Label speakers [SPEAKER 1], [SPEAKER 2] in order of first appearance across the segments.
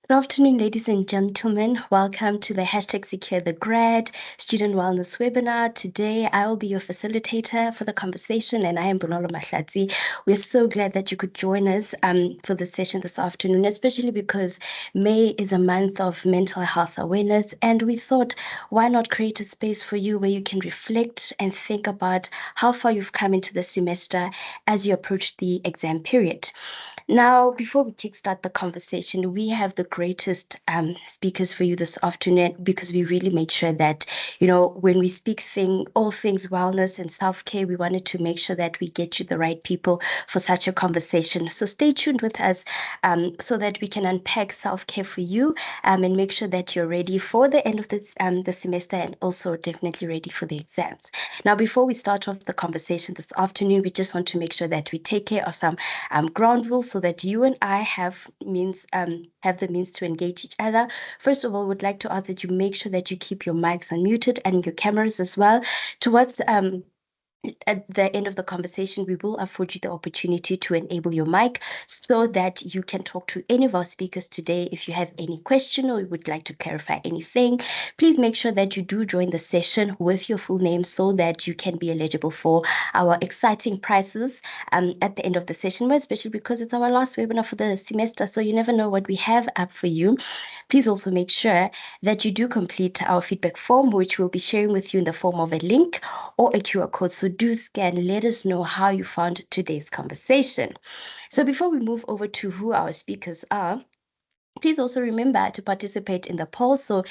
[SPEAKER 1] Good afternoon, ladies and gentlemen. Welcome to the hashtag Secure the Grad Student Wellness webinar. Today, I will be your facilitator for the conversation, and I am Bonolo Mahlatsi. We're so glad that you could join us for the session this afternoon, especially because May is a month of mental health awareness, and we thought, why not create a space for you where you can reflect and think about how far you've come into the semester as you approach the exam period. Now, before we kickstart the conversation, we have the greatest speakers for you this afternoon because we really made sure that, when we speak all things wellness and self-care, we wanted to make sure that we get you the right people for such a conversation. So stay tuned with us so that we can unpack self-care for you and make sure that you're ready for the end of the semester and also definitely ready for the exams. Now, before we start off the conversation this afternoon, we just want to make sure that we take care of some ground rules so that you and I have the means to engage each other. First of all, would like to ask that you make sure that you keep your mics unmuted and your cameras as well. Towards at the end of the conversation, we will afford you the opportunity to enable your mic so that you can talk to any of our speakers today. If you have any question or you would like to clarify anything, please make sure that you do join the session with your full name so that you can be eligible for our exciting prizes at the end of the session, especially because it's our last webinar for the semester, so you never know what we have up for you. Please also make sure that you do complete our feedback form, which we'll be sharing with you in the form of a link or a QR code. So do scan, let us know how you found today's conversation. So before we move over to who our speakers are, please also remember to participate in the poll. So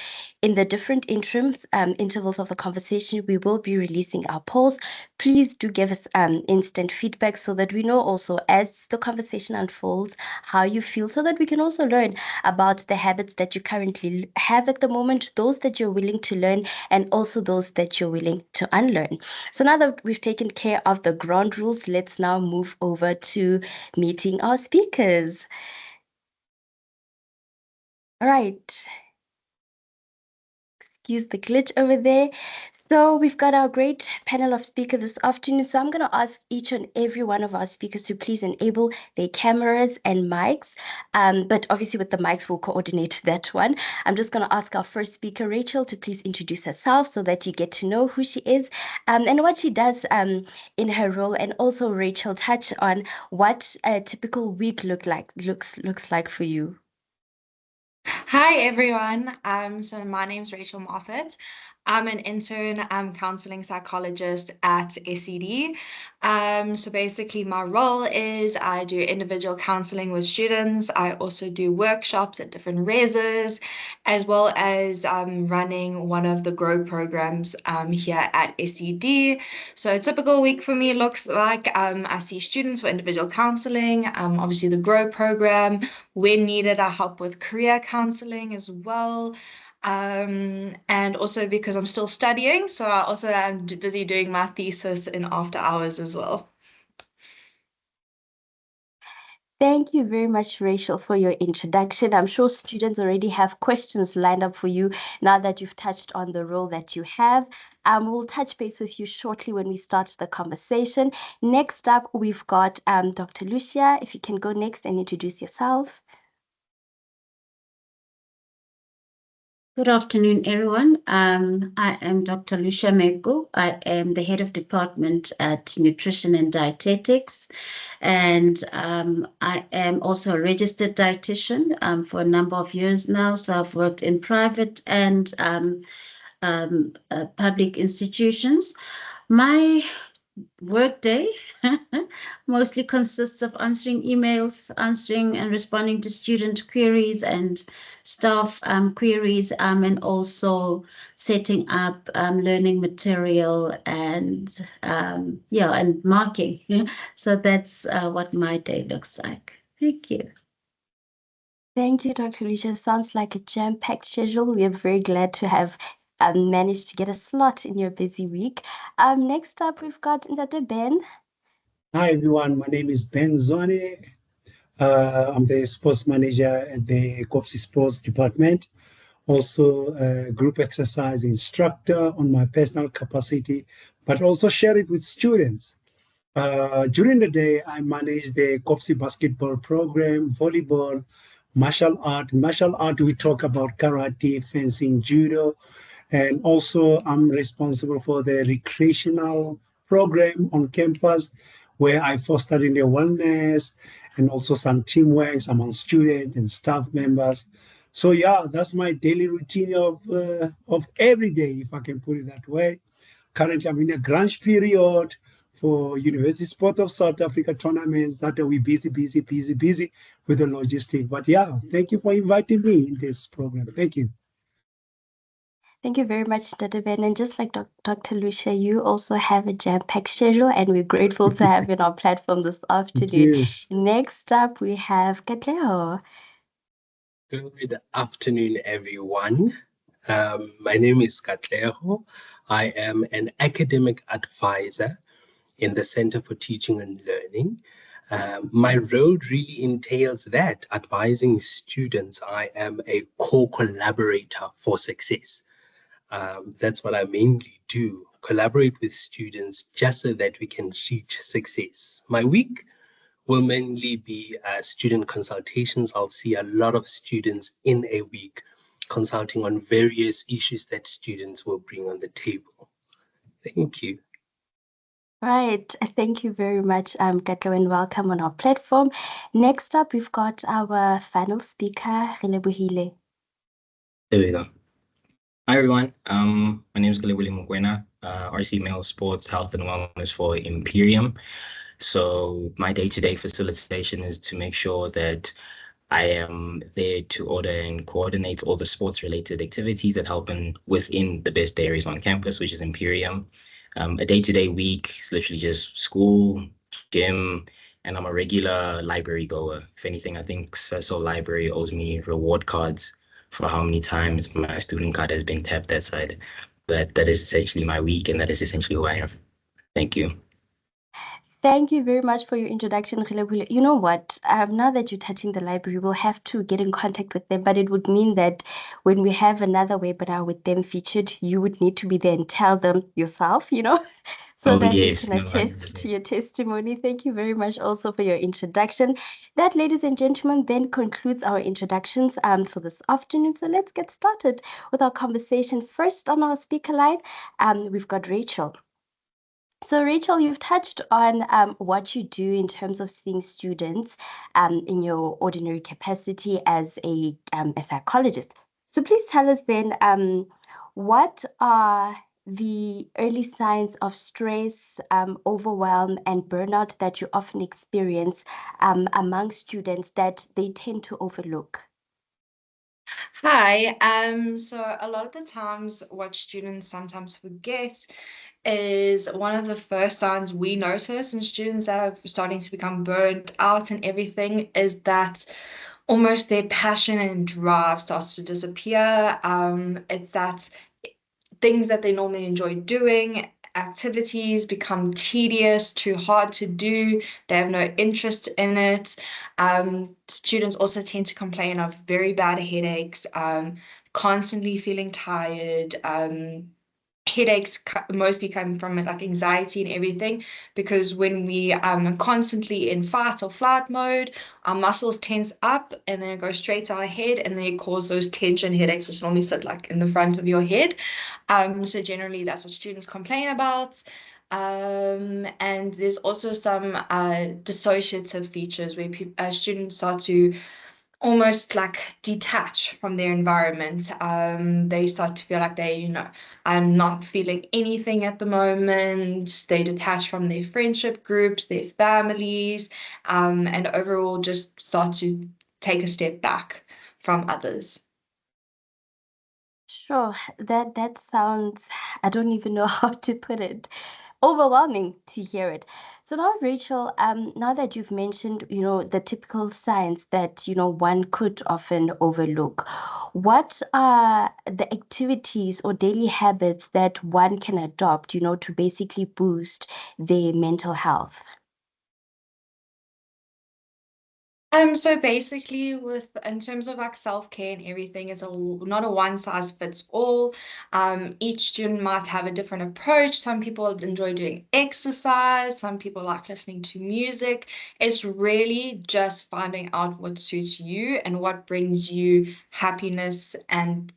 [SPEAKER 1] in the different intervals of the conversation, we will be releasing our polls. Please do give us instant feedback so that we know also as the conversation unfolds how you feel, so that we can also learn about the habits that you currently have at the moment, those that you're willing to learn, and also those that you're willing to unlearn. So now that we've taken care of the ground rules, let's now move over to meeting our speakers. All right. Excuse the glitch over there. So we've got our great panel of speakers this afternoon. So I'm going to ask each and every one of our speakers to please enable their cameras and mics. But obviously with the mics, we'll coordinate that one. I'm just going to ask our first speaker, Rachel, to please introduce herself so that you get to know who she is and what she does in her role. And also, Rachel, touch on what a typical week looks like for you.
[SPEAKER 2] Hi everyone. So my name's Rachel Moffat. I'm an intern, counseling psychologist at SED. So basically my role is I do individual counseling with students. I also do workshops at different reses, as well as running one of the Grow programs here at SED. So a typical week for me looks like I see students for individual counseling, obviously the Grow program. When needed, I help with career counseling as well. And also because I'm still studying, so I also am busy doing my thesis in after hours as well.
[SPEAKER 1] Thank you very much, Rachel, for your introduction. I'm sure students already have questions lined up for you now that you've touched on the role that you have. We'll touch base with you shortly when we start the conversation. Next up, we've got Dr. Lucia. If you can go next and introduce yourself.
[SPEAKER 3] Good afternoon, everyone. I am Dr. Lucia Meko. I am the head of department at Nutrition and Dietetics, and I am also a registered dietitian for a number of years now. So I've worked in private and public institutions. My workday mostly consists of answering emails, answering and responding to student queries and staff queries, and also setting up learning material and and marking. So that's what my day looks like. Thank you.
[SPEAKER 1] Thank you, Dr. Lucia. Sounds like a jam-packed schedule. We are very glad to have managed to get a slot in your busy week. Next up, we've got Dr. Ben.
[SPEAKER 4] Hi, everyone. My name is Ben Zwane. I'm the sports manager at the KovsieSport department. Also a group exercise instructor on my personal capacity, but also share it with students. During the day, I manage the Kovsie basketball program, volleyball, martial art. Martial art, we talk about karate, fencing, judo, and also I'm responsible for the recreational program on campus where I foster in the wellness and also some teamwork among students and staff members. So yeah, that's my daily routine of every day, if I can put it that way. Currently, I'm in a grunge period for University Sports of South Africa tournaments that we busy with the logistic. But yeah, thank you for inviting me in this program. Thank you.
[SPEAKER 1] Thank you very much, Dr. Ben. And just like Dr. Lucia, you also have a jam-packed schedule, and we're grateful to have you on our platform this
[SPEAKER 4] Thank
[SPEAKER 1] afternoon.
[SPEAKER 4] you.
[SPEAKER 1] Next up, we have Katleho.
[SPEAKER 5] Good afternoon, everyone. My name is Katleho. I am an academic advisor in the Center for Teaching and Learning. My role really entails that, advising students. I am a co-collaborator for success. That's what I mainly do, collaborate with students just so that we can reach success. My week will mainly be student consultations. I'll see a lot of students in a week consulting on various issues that students will bring on the table. Thank you.
[SPEAKER 1] Right. Thank you very much, Katleho, and welcome on our platform. Next up, we've got our final speaker, Relebohile.
[SPEAKER 6] There we go. Hi, everyone. My name is Mokoena, RC Male Sports Health and Wellness for Imperium. So my day-to-day facilitation is to make sure that I am there to order and coordinate all the sports-related activities that help within the best areas on campus, which is Imperium. A day-to-day week is literally just school, gym, and I'm a regular library goer. If anything, I think Cecil Library owes me reward cards for how many times my student card has been tapped that side. But that is essentially my week, and that is essentially who I am. Thank you.
[SPEAKER 1] Thank you very much for your introduction, Relebohile. You know what? Now that you're touching the library, we'll have to get in contact with them, but it would mean that when we have another webinar with them featured, you would need to be there and tell them yourself, so that
[SPEAKER 6] yes,
[SPEAKER 1] they can attest to your testimony. Thank you very much also for your introduction. That, ladies and gentlemen, then concludes our introductions for this afternoon. So let's get started with our conversation. First on our speaker line, we've got Rachel. So, Rachel, you've touched on what you do in terms of seeing students in your ordinary capacity as a psychologist. So, please tell us then what are the early signs of stress, overwhelm, and burnout that you often experience among students that they tend to overlook?
[SPEAKER 2] Hi. So a lot of the times what students sometimes forget is one of the first signs we notice in students that are starting to become burnt out and everything is that almost their passion and drive starts to disappear. It's that things that they normally enjoy doing, activities become tedious, too hard to do. They have no interest in it. Students also tend to complain of very bad headaches, constantly feeling tired. Headaches mostly come from like anxiety and everything, because when we constantly in fight or flight mode, our muscles tense up and then it goes straight to our head and then it causes those tension headaches, which normally sit like in the front of your head. So generally that's what students complain about. And there's also some dissociative features where students start to almost like detach from their environment. They start to feel like I'm not feeling anything at the moment. They detach from their friendship groups, their families, and overall just start to take a step back from others.
[SPEAKER 1] Sure, that sounds, I don't even know how to put it, overwhelming to hear it. So now, Rachel, now that you've mentioned, the typical signs that, one could often overlook, what are the activities or daily habits that one can adopt, to basically boost their mental health?
[SPEAKER 2] So basically in terms of like self-care and everything, it's not a one size fits all. Each student might have a different approach. Some people enjoy doing exercise, some people like listening to music. It's really just finding out what suits you and what brings you happiness and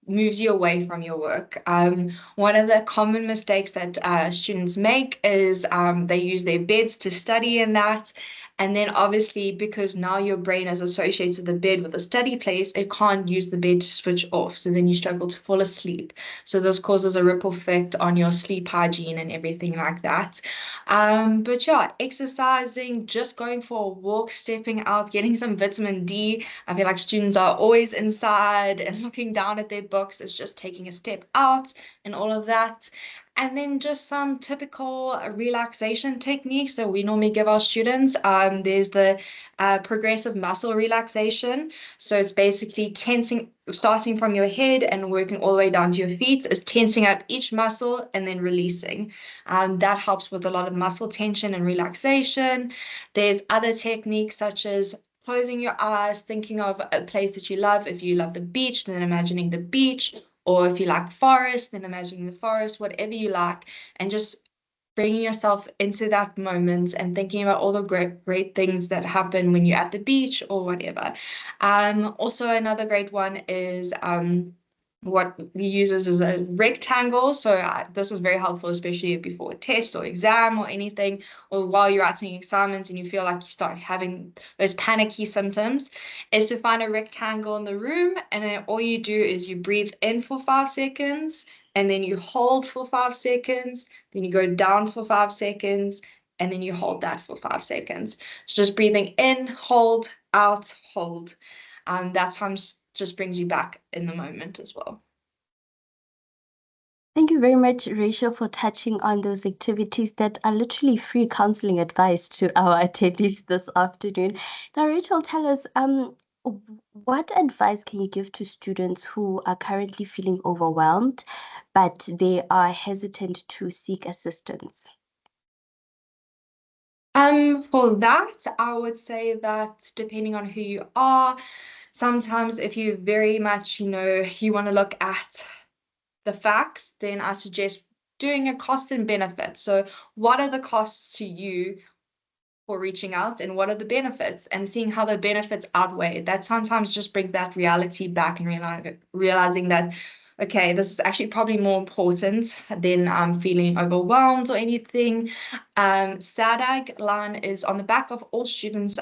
[SPEAKER 2] moves you away from your work. One of the common mistakes that students make is they use their beds to study in that. And then obviously, because now your brain has associated the bed with a study place, it can't use the bed to switch off. So then you struggle to fall asleep. So this causes a ripple effect on your sleep hygiene and everything like that. But yeah, exercising, just going for a walk, stepping out, getting some vitamin D. I feel like students are always inside and looking down at their books. It's just taking a step out and all of that. And then just some typical relaxation techniques that we normally give our students. There's the progressive muscle relaxation. So it's basically tensing, starting from your head and working all the way down to your feet, is tensing up each muscle and then releasing. That helps with a lot of muscle tension and relaxation. There's other techniques such as closing your eyes, thinking of a place that you love. If you love the beach, then imagining the beach. Or if you like forest, then imagining the forest, whatever you like, and just bringing yourself into that moment and thinking about all the great things that happen when you're at the beach or whatever. Also, another great one is what we use is a rectangle. So this is very helpful, especially before a test or exam or anything, or while you're writing assignments and you feel like you start having those panicky symptoms, is to find a rectangle in the room, and then all you do is you breathe in for 5 seconds, and then you hold for 5 seconds, then you go down for 5 seconds, and then you hold that for 5 seconds. So just breathing in, hold, out, hold. That time just brings you back in the moment as well.
[SPEAKER 1] Thank you very much, Rachel, for touching on those activities that are literally free counseling advice to our attendees this afternoon. Now, Rachel, tell us, what advice can you give to students who are currently feeling overwhelmed, but they are hesitant to seek assistance?
[SPEAKER 2] For that, I would say that depending on who you are, sometimes if you very much, you want to look at the facts, then I suggest doing a cost and benefit. So what are the costs to you for reaching out, and what are the benefits, and seeing how the benefits outweigh that? Sometimes just bring that reality back and realizing that, okay, this is actually probably more important than feeling overwhelmed or anything. SADAG line is on the back of all students'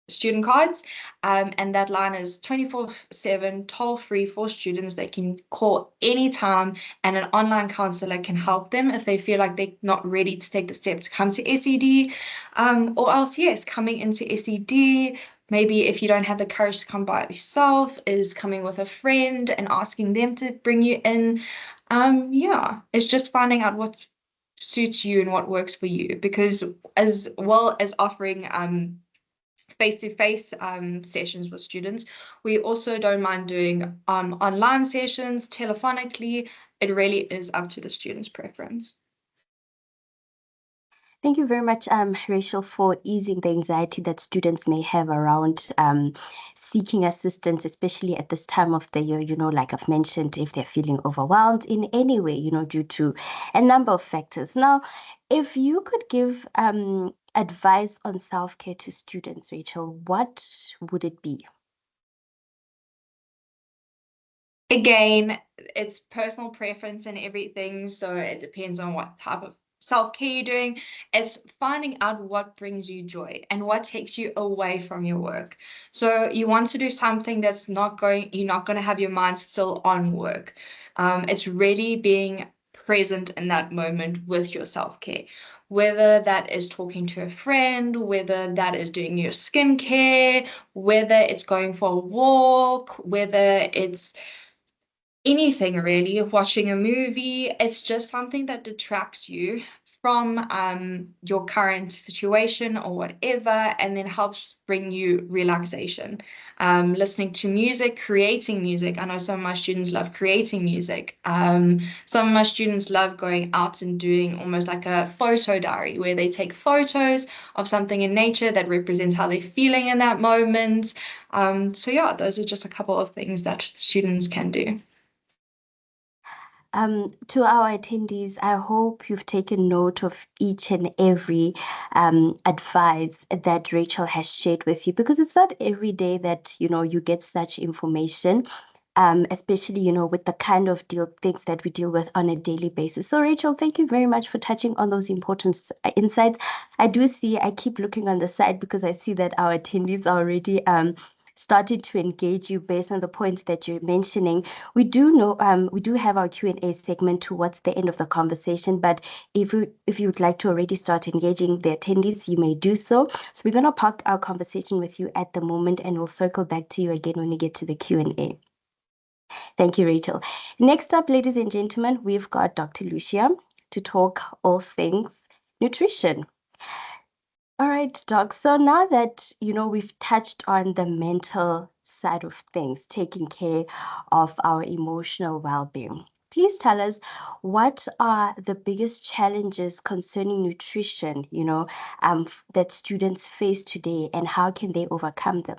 [SPEAKER 2] student cards, and that line is 24/7 toll-free for students. They can call anytime, and an online counselor can help them if they feel like they're not ready to take the step to come to SED, or else, yes, coming into SED, maybe if you don't have the courage to come by yourself, is coming with a friend and asking them to bring you in. Yeah, it's just finding out what suits you and what works for you, because as well as offering face-to-face sessions with students, we also don't mind doing online sessions telephonically. It really is up to the student's preference.
[SPEAKER 1] Thank you very much, Rachel, for easing the anxiety that students may have around seeking assistance, especially at this time of the year, like I've mentioned, if they're feeling overwhelmed in any way, due to a number of factors. Now, if you could give advice on self-care to students, Rachel, what would it be?
[SPEAKER 2] Again, it's personal preference and everything, so it depends on what type of self-care you're doing. It's finding out what brings you joy and what takes you away from your work. So you want to do something that's you're not going to have your mind still on work. It's really being present in that moment with your self-care, whether that is talking to a friend, whether that is doing your skincare, whether it's going for a walk, whether it's anything really, watching a movie. It's just something that detracts you from your current situation or whatever, and then helps bring you relaxation. Listening to music, creating music. I know some of my students love creating music. Some of my students love going out and doing almost like a photo diary where they take photos of something in nature that represents how they're feeling in that moment. So yeah, those are just a couple of things that students can do.
[SPEAKER 1] To our attendees, I hope you've taken note of each and every advice that Rachel has shared with you, because it's not every day that, you get such information, especially, with the kind of things that we deal with on a daily basis. So Rachel, thank you very much for touching on those important insights. I keep looking on the side because I see that our attendees are already started to engage you based on the points that you're mentioning. We do have our Q&A segment towards the end of the conversation, but if you would like to already start engaging the attendees, you may do so. So we're going to park our conversation with you at the moment, and we'll circle back to you again when we get to the Q&A. Thank you, Rachel. Next up, ladies and gentlemen, we've got Dr. Lucia to talk all things nutrition. All right, Doc. So now that, we've touched on the mental side of things, taking care of our emotional well-being, please tell us, what are the biggest challenges concerning nutrition, that students face today, and how can they overcome them?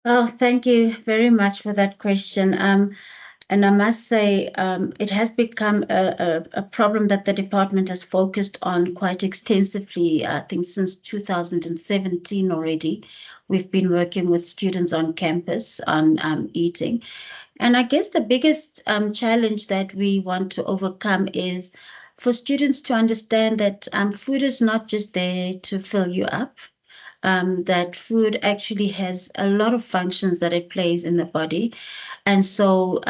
[SPEAKER 3] Oh, thank you very much for that question. And I must say, it has become a problem that the department has focused on quite extensively. I think since 2017 already, we've been working with students on campus on eating. And I guess the biggest challenge that we want to overcome is for students to understand that food is not just there to fill you up. That food actually has a lot of functions that it plays in the body. And so,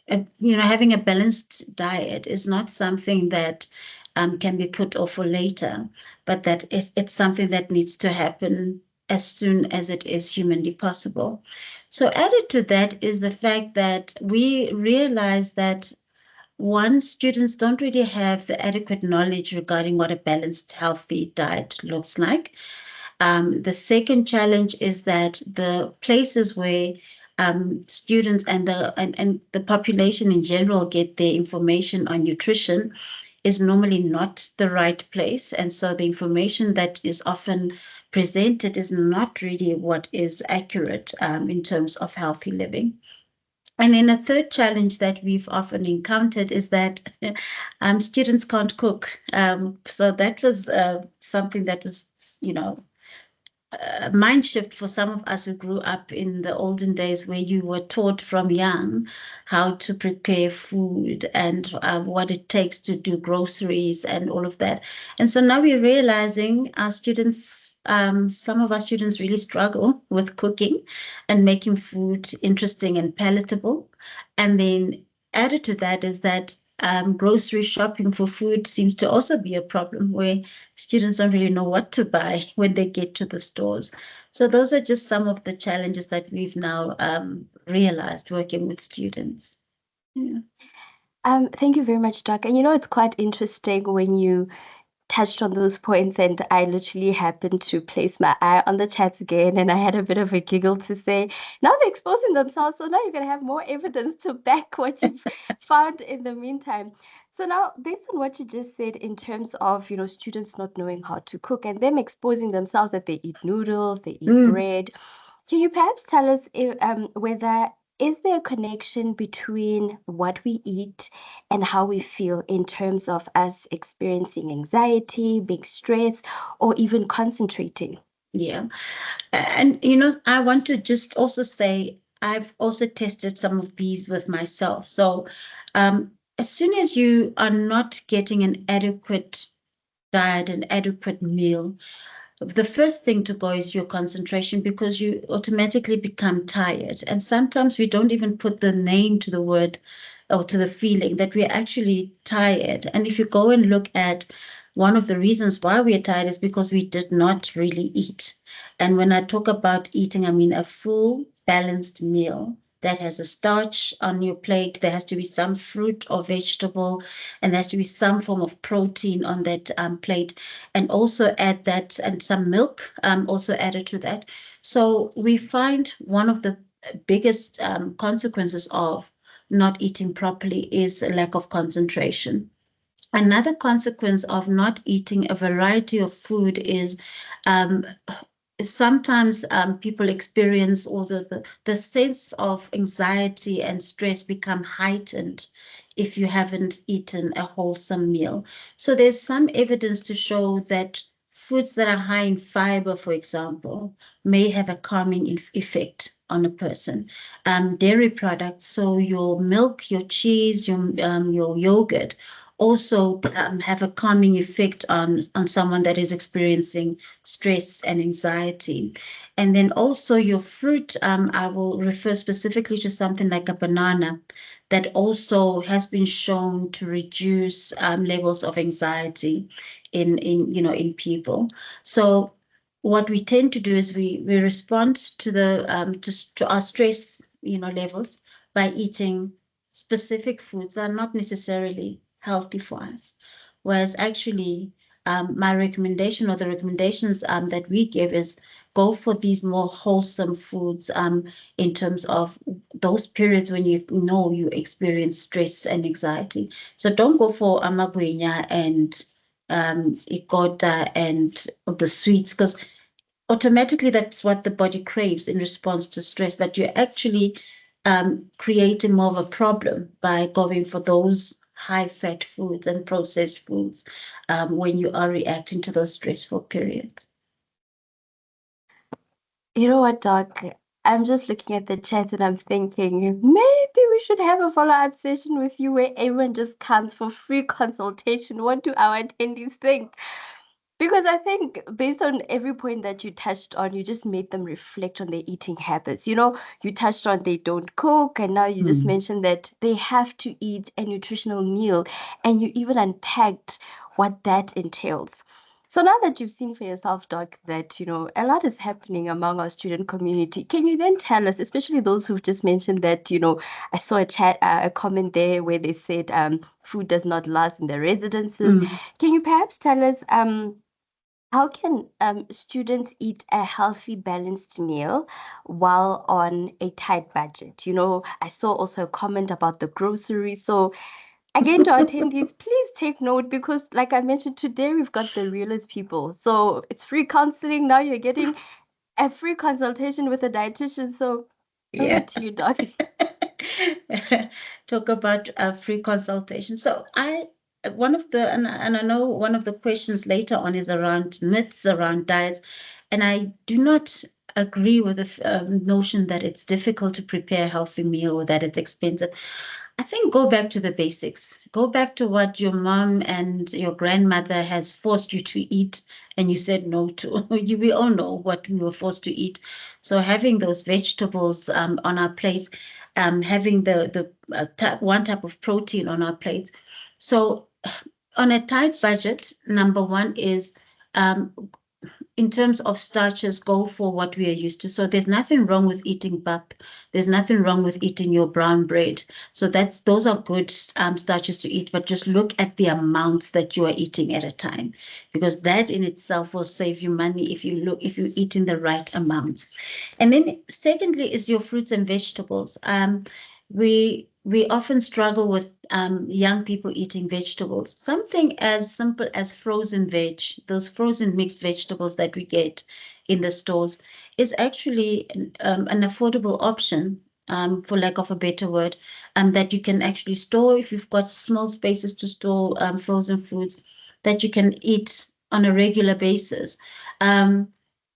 [SPEAKER 3] having a balanced diet is not something that can be put off for later, but that it's something that needs to happen as soon as it is humanly possible. So added to that is the fact that we realize that one, students don't really have the adequate knowledge regarding what a balanced, healthy diet looks like. The second challenge is that the places where students and the population in general get their information on nutrition is normally not the right place. And so the information that is often presented is not really what is accurate in terms of healthy living. And then a third challenge that we've often encountered is that students can't cook. So that was something that was, mind shift for some of us who grew up in the olden days, where you were taught from young how to prepare food and what it takes to do groceries and all of that. And so now we're realizing our students, some of our students really struggle with cooking and making food interesting and palatable. And then added to that is that grocery shopping for food seems to also be a problem, where students don't really know what to buy when they get to the stores. So those are just some of the challenges that we've now realized working with students. Yeah.
[SPEAKER 1] Thank you very much, Doc. And it's quite interesting when you touched on those points, and I literally happened to place my eye on the chats again, and I had a bit of a giggle to say, now they're exposing themselves, so now you're going to have more evidence to back what you've found in the meantime. So now, based on what you just said in terms of, students not knowing how to cook and them exposing themselves, that they eat noodles, they eat bread, can you perhaps tell us whether is there a connection between what we eat and how we feel in terms of us experiencing anxiety, being stressed, or even concentrating?
[SPEAKER 3] Yeah. And, I want to just also say, I've also tested some of these with myself. So as soon as you are not getting an adequate diet, an adequate meal, the first thing to go is your concentration, because you automatically become tired. And sometimes we don't even put the name to the word or to the feeling that we're actually tired. And if you go and look at one of the reasons why we are tired is because we did not really eat. And when I talk about eating, I mean a full balanced meal that has a starch on your plate. There has to be some fruit or vegetable, and there has to be some form of protein on that plate. And also add that, and some milk also added to that. So we find one of the biggest consequences of not eating properly is a lack of concentration. Another consequence of not eating a variety of food is um, sometimes people experience, or the sense of anxiety and stress become heightened if you haven't eaten a wholesome meal. So there's some evidence to show that foods that are high in fiber, for example, may have a calming effect on a person. Dairy products, so your milk, your cheese, your yogurt, also have a calming effect on someone that is experiencing stress and anxiety. And then also your fruit, I will refer specifically to something like a banana that also has been shown to reduce levels of anxiety in people. So what we tend to do is we respond to the to our stress levels by eating specific foods that are not necessarily healthy for us. Whereas actually, my recommendation, or the recommendations that we give, is go for these more wholesome foods in terms of those periods when you know you experience stress and anxiety. So don't go for amagwenya and ikota and the sweets, because automatically that's what the body craves in response to stress, but you're actually creating more of a problem by going for those high fat foods and processed foods when you are reacting to those stressful periods.
[SPEAKER 1] You know what, Doc? I'm just looking at the chat and I'm thinking maybe we should have a follow-up session with you where everyone just comes for free consultation. What do our attendees think? Because I think based on every point that you touched on, you just made them reflect on their eating habits. You touched on they don't cook, and now you just mentioned that they have to eat a nutritional meal, and you even unpacked what that entails. So now that you've seen for yourself, Doc, that, a lot is happening among our student community, can you then tell us, especially those who've just mentioned that, I saw a comment there where they said food does not last in their residences. Can you perhaps tell us how can students eat a healthy, balanced meal while on a tight budget? I saw also a comment about the groceries. So again, to our attendees, please take note, because like I mentioned today, we've got the realest people. So it's free counseling. Now you're getting a free consultation with a dietitian. So over to you, Doc.
[SPEAKER 3] Talk about a free consultation. So one of the, and I know one of the questions later on is around myths around diets, and I do not agree with the notion that it's difficult to prepare a healthy meal or that it's expensive. I think go back to the basics. Go back to what your mom and your grandmother has forced you to eat and you said no to. We all know what we were forced to eat. So having those vegetables on our plates, having the one type of protein on our plates. So on a tight budget, number one is in terms of starches, go for what we are used to. So there's nothing wrong with eating pap. There's nothing wrong with eating your brown bread. So those are good starches to eat, but just look at the amounts that you are eating at a time, because that in itself will save you money if you eat in the right amounts. And then secondly is your fruits and vegetables. We often struggle with young people eating vegetables. Something as simple as frozen veg, those frozen mixed vegetables that we get in the stores, is actually an affordable option, for lack of a better word, that you can actually store if you've got small spaces to store frozen foods that you can eat on a regular basis.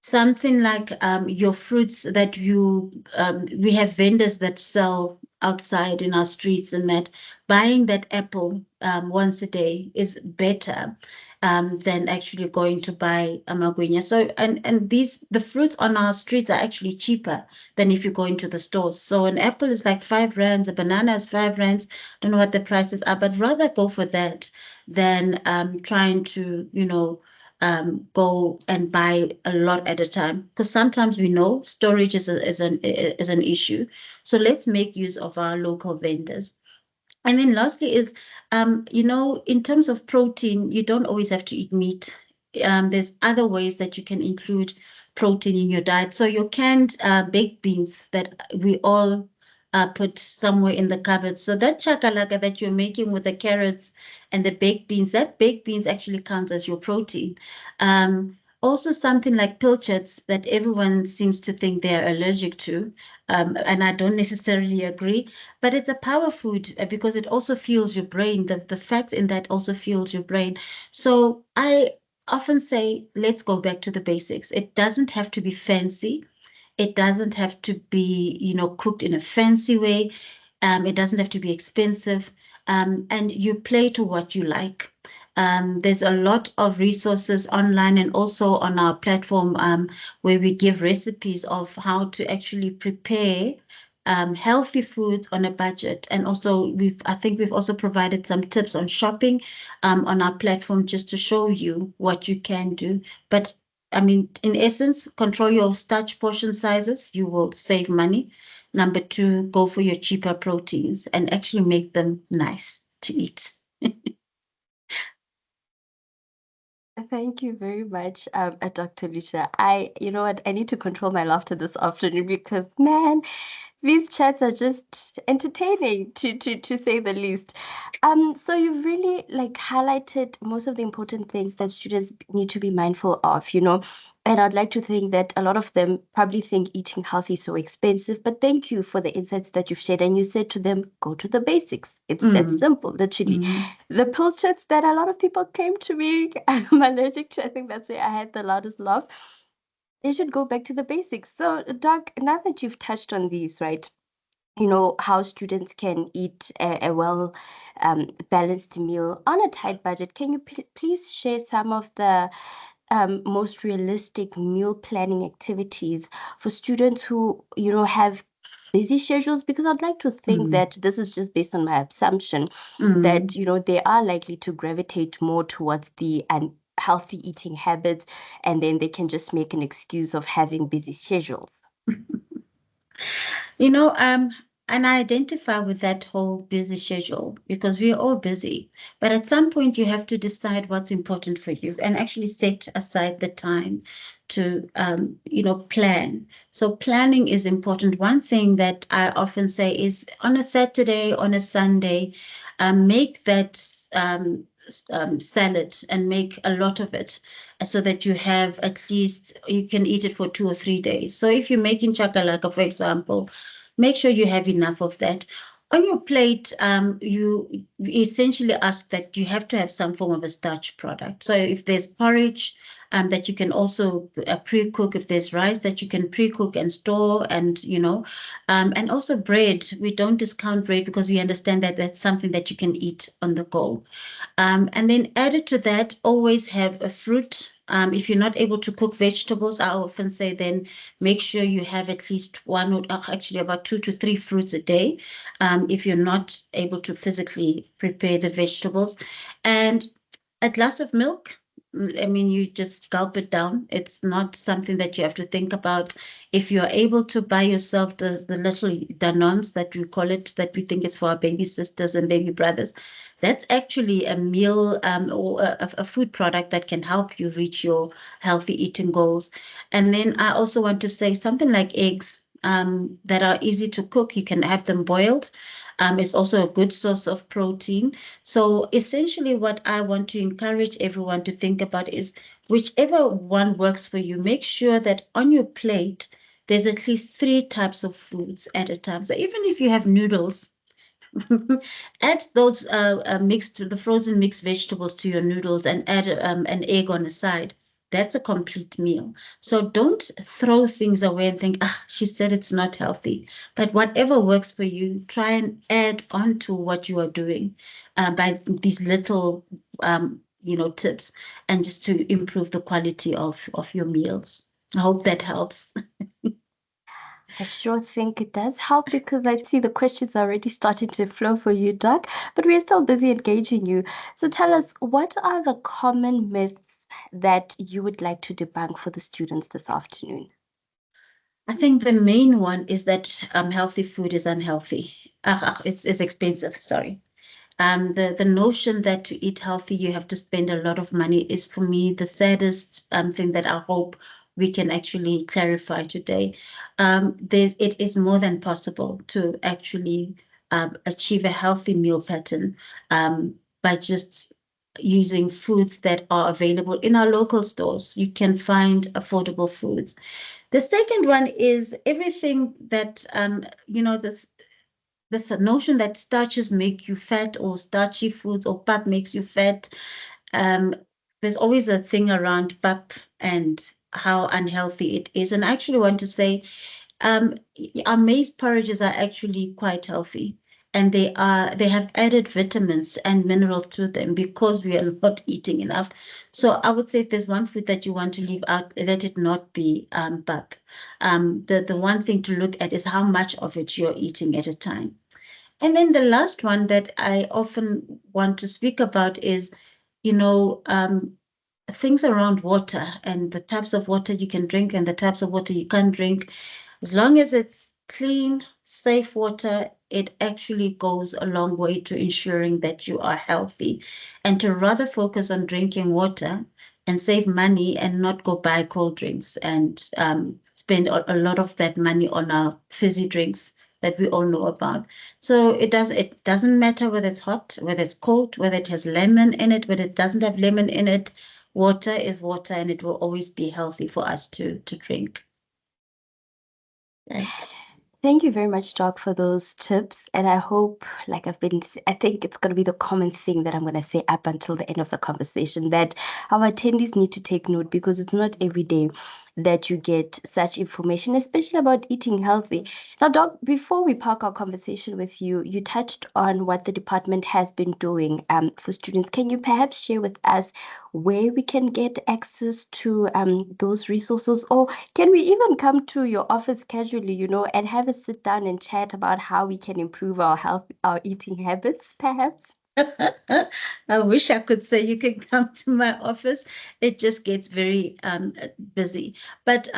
[SPEAKER 3] Something like your fruits that we have vendors that sell outside in our streets, and that buying that apple once a day is better than actually going to buy a magwenya. So and the fruits on our streets are actually cheaper than if you go into the stores. So an apple is like 5 rands, a banana is 5 rands. Don't know what the prices are, but rather go for that than trying to go and buy a lot at a time, because sometimes we know storage is an issue. So let's make use of our local vendors. And then lastly is, in terms of protein, you don't always have to eat meat. There's other ways that you can include protein in your diet. So your canned baked beans that we all put somewhere in the cupboard. So that chakalaka that you're making with the carrots and the baked beans, that baked beans actually counts as your protein. Also something like pilchards that everyone seems to think they're allergic to, and I don't necessarily agree, but it's a power food because it also fuels your brain. The fats in that also fuels your brain. So I often say, let's go back to the basics. It doesn't have to be fancy. It doesn't have to be, cooked in a fancy way. It doesn't have to be expensive. And you play to what you like. There's a lot of resources online and also on our platform where we give recipes of how to actually prepare healthy foods on a budget. And also I think we've also provided some tips on shopping on our platform just to show you what you can do. But I mean, in essence, control your starch portion sizes. You will save money. Number two, go for your cheaper proteins and actually make them nice to eat.
[SPEAKER 1] Thank you very much, Dr. Lucia. You know what? I need to control my laughter this afternoon because, man, these chats are just entertaining to say the least. So you've really highlighted most of the important things that students need to be mindful of, and I'd like to think that a lot of them probably think eating healthy is so expensive, but thank you for the insights that you've shared. And you said to them, go to the basics. It's that simple, literally. The pill shots that a lot of people came to me, I'm allergic to, I think that's where I had the loudest laugh. They should go back to the basics. So, Doc, now that you've touched on these, right? How students can eat a well balanced meal on a tight budget. Can you please share some of the most realistic meal planning activities for students who, have busy schedules? Because I'd like to think that this is just based on my assumption that, they are likely to gravitate more towards the unhealthy eating habits, and then they can just make an excuse of having busy schedules.
[SPEAKER 3] And I identify with that whole busy schedule because we're all busy. But at some point, you have to decide what's important for you and actually set aside the time to, plan. So planning is important. One thing that I often say is on a Saturday, on a Sunday, make that salad and make a lot of it so that you have at least, you can eat it for 2 or 3 days. So if you're making chakalaka, for example, make sure you have enough of that. On your plate, you essentially ask that you have to have some form of a starch product. So if there's porridge that you can also pre-cook, if there's rice that you can pre-cook and store, and and also bread. We don't discount bread because we understand that that's something that you can eat on the go. And then added to that, always have a fruit. If you're not able to cook vegetables, I often say then make sure you have at least one or actually about 2 to 3 fruits a day if you're not able to physically prepare the vegetables. And a glass of milk. I mean, you just gulp it down. It's not something that you have to think about. If you're able to buy yourself the little Danons that we call it, that we think it's for our baby sisters and baby brothers, that's actually a meal or a food product that can help you reach your healthy eating goals. And then I also want to say something like eggs that are easy to cook. You can have them boiled. It's also a good source of protein. So essentially what I want to encourage everyone to think about is whichever one works for you, make sure that on your plate, there's at least 3 types of foods at a time. So even if you have noodles, add those the frozen mixed vegetables to your noodles and add an egg on the side. That's a complete meal. So don't throw things away and think, she said it's not healthy. But whatever works for you, try and add on to what you are doing by these little, tips, and just to improve the quality of your meals. I hope that helps.
[SPEAKER 1] I sure think it does help because I see the questions are already starting to flow for you, Doc, but we're still busy engaging you. So tell us, what are the common myths that you would like to debunk for the students this afternoon?
[SPEAKER 3] I think the main one is that healthy food is unhealthy. It's expensive, sorry. The notion that to eat healthy you have to spend a lot of money is, for me, the saddest thing that I hope we can actually clarify today. It is more than possible to actually achieve a healthy meal pattern by just using foods that are available in our local stores. You can find affordable foods. The second one is everything that this notion that starches make you fat, or starchy foods or pap makes you fat. There's always a thing around pap and how unhealthy it is. And I actually want to say our maize porridges are actually quite healthy. And they have added vitamins and minerals to them because we are not eating enough. So I would say if there's one food that you want to leave out, let it not be pap. The one thing to look at is how much of it you're eating at a time. And then the last one that I often want to speak about is, things around water and the types of water you can drink and the types of water you can't drink. As long as it's clean, safe water, it actually goes a long way to ensuring that you are healthy. And to rather focus on drinking water and save money and not go buy cold drinks and spend a lot of that money on our fizzy drinks that we all know about. So it doesn't matter whether it's hot, whether it's cold, whether it has lemon in it, whether it doesn't have lemon in it. Water is water, and it will always be healthy for us to drink. Okay.
[SPEAKER 1] Thank you very much, Doc, for those tips. And I hope, like I think it's going to be the common thing that I'm going to say up until the end of the conversation, that our attendees need to take note, because it's not every day that you get such information, especially about eating healthy. Now, Doc, before we park our conversation with you, you touched on what the department has been doing for students. Can you perhaps share with us where we can get access to those resources? Or can we even come to your office casually, and have a sit down and chat about how we can improve our health, our eating habits, perhaps?
[SPEAKER 3] I wish I could say you can come to my office. It just gets very busy. But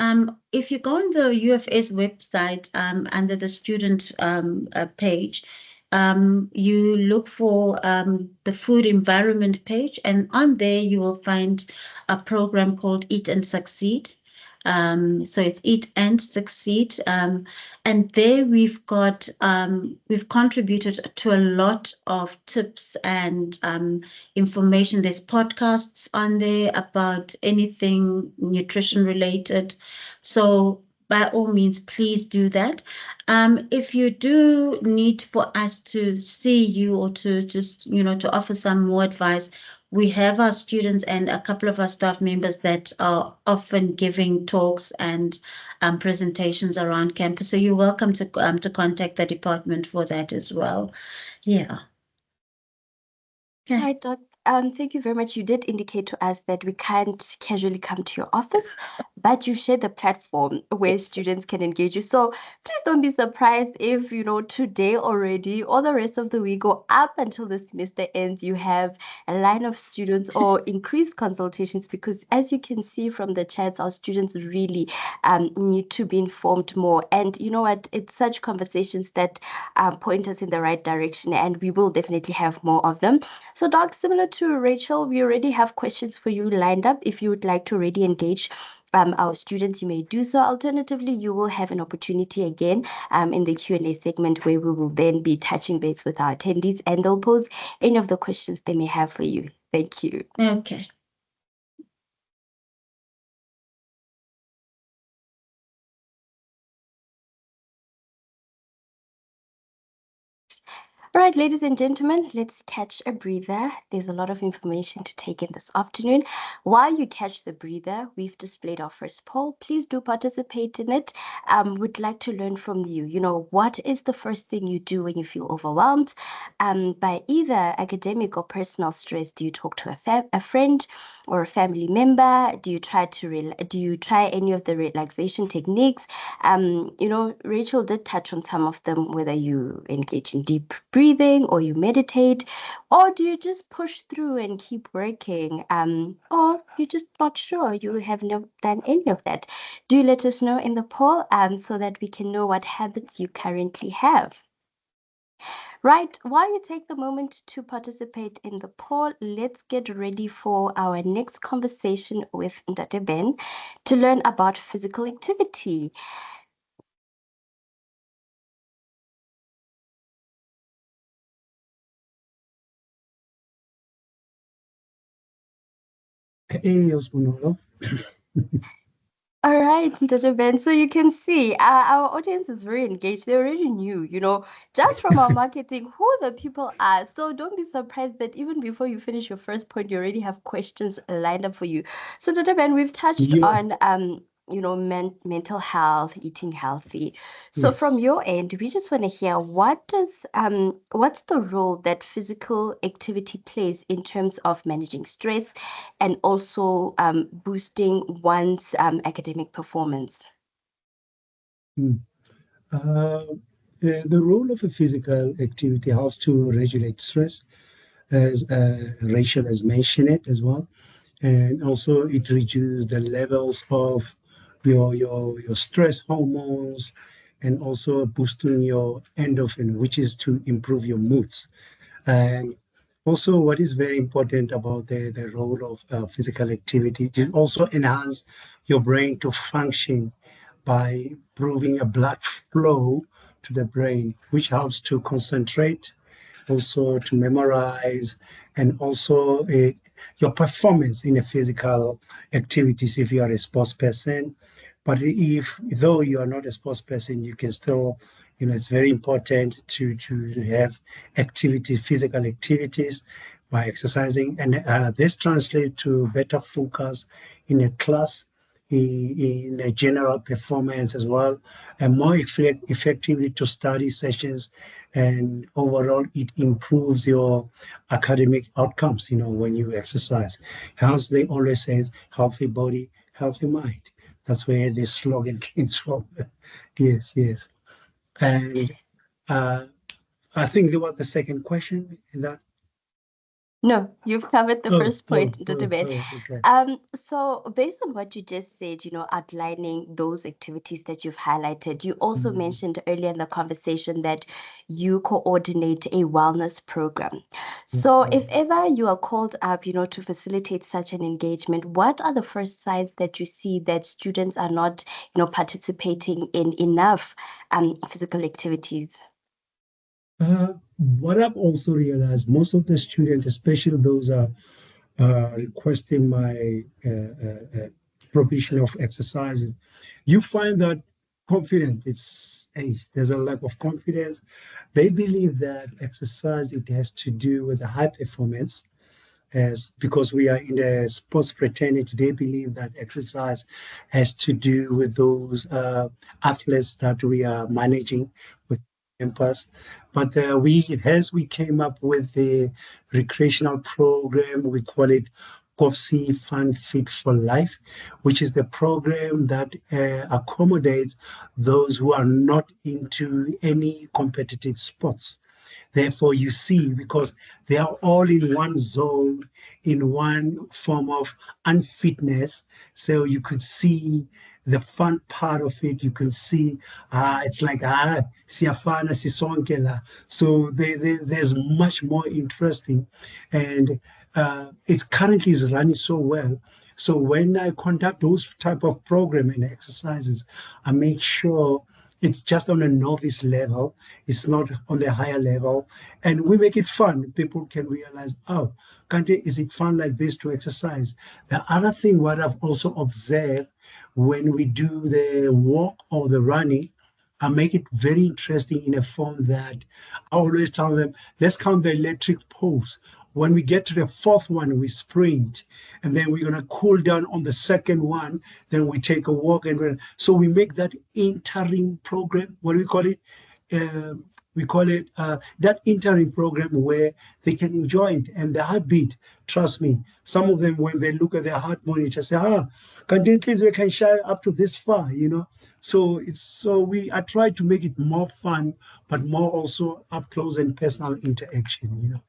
[SPEAKER 3] if you go on the UFS website under the student page, you look for the food environment page, and on there you will find a program called Eat and Succeed. So it's Eat and Succeed. And there we've contributed to a lot of tips and information. There's podcasts on there about anything nutrition related. So by all means, please do that. If you do need for us to see you or to just, to offer some more advice, we have our students and a couple of our staff members that are often giving talks and presentations around campus. So you're welcome to contact the department for that as well. Yeah. Okay.
[SPEAKER 1] All right, Doc. Thank you very much. You did indicate to us that we can't casually come to your office, but you shared the platform where
[SPEAKER 3] Yes.
[SPEAKER 1] students can engage you. So please don't be surprised if, today already or the rest of the week or up until the semester ends, you have a line of students or increased consultations, because as you can see from the chats, our students really need to be informed more. And you know what? It's such conversations that point us in the right direction, and we will definitely have more of them. So, Doc, similar to Rachel, we already have questions for you lined up. If you would like to already engage our students, you may do so. Alternatively, you will have an opportunity again in the Q&A segment, where we will then be touching base with our attendees, and they'll pose any of the questions they may have for you. Thank you.
[SPEAKER 3] Okay.
[SPEAKER 1] All right, ladies and gentlemen, let's catch a breather. There's a lot of information to take in this afternoon. While you catch the breather, we've displayed our first poll. Please do participate in it. Would like to learn from you. What is the first thing you do when you feel overwhelmed by either academic or personal stress? Do you talk to a friend or a family member? Do you try any of the relaxation techniques? Rachel did touch on some of them, whether you engage in deep breathing, breathing, or you meditate, or do you just push through and keep working? Or you're just not sure, you have never done any of that? Do let us know in the poll so that we can know what habits you currently have. Right, while you take the moment to participate in the poll, let's get ready for our next conversation with Ndate Ben to learn about physical activity.
[SPEAKER 4] Hey, Osmunolo.
[SPEAKER 1] All right, Ntato Ben. So you can see our audience is very engaged. They already knew, just from our marketing, who the people are. So don't be surprised that even before you finish your first point, you already have questions lined up for you. So Ntato Ben, we've touched on mental health, eating healthy. So from your end, we just want to hear what's the role that physical activity plays in terms of managing stress and also boosting one's academic performance?
[SPEAKER 4] The role of a physical activity helps to regulate stress, as Rachel has mentioned it as well, and also it reduces the levels of your stress hormones, and also boosting your endorphin, which is to improve your moods. And also, what is very important about the role of physical activity is also enhance your brain to function by improving a blood flow to the brain, which helps to concentrate, also to memorize, and also your performance in a physical activities if you are a sports person. But if though you are not a sports person, you can still, it's very important to have physical activities by exercising, and this translates to better focus in a class, in a general performance as well, and more effectively to study sessions, and overall it improves your academic outcomes, when you exercise. Hence they always says healthy body, healthy mind. That's where this slogan came from. Yes. And I think there was the second question in that.
[SPEAKER 1] No, you've covered the first point, Dr. Ben.
[SPEAKER 4] Okay.
[SPEAKER 1] So based on what you just said, outlining those activities that you've highlighted, you also mentioned earlier in the conversation that you coordinate a wellness program. So if ever you are called up, to facilitate such an engagement, what are the first signs that you see that students are not, participating in enough physical activities?
[SPEAKER 4] What I've also realized, most of the students, especially those are requesting my provision of exercises, you find that there's a lack of confidence. They believe that exercise, it has to do with a high performance, as because we are in the sports fraternity. They believe that exercise has to do with those athletes that we are managing with campus. But we came up with the recreational program. We call it KovsieSport Fun Fit for Life, which is the program that accommodates those who are not into any competitive sports. Therefore, you see, because they are all in one zone, in one form of unfitness, so you could see the fun part of it. You can see, it's like, siyafana sisonke la. So there's much more interesting, and it currently is running so well. So when I conduct those type of program and exercises, I make sure it's just on a novice level. It's not on the higher level. And we make it fun. People can realize, oh, is it fun like this to exercise? The other thing, what I've also observed when we do the walk or the running, I make it very interesting in a form that I always tell them, let's count the electric poles. When we get to the fourth one, we sprint, and then we're going to cool down on the second one. Then we take a walk, and so we make that interim program. What do we call it? We call it that interim program where they can enjoy it, and the heartbeat. Trust me, some of them when they look at their heart monitor say, Contently we can share up to this far, So I try to make it more fun, but more also up close and personal interaction,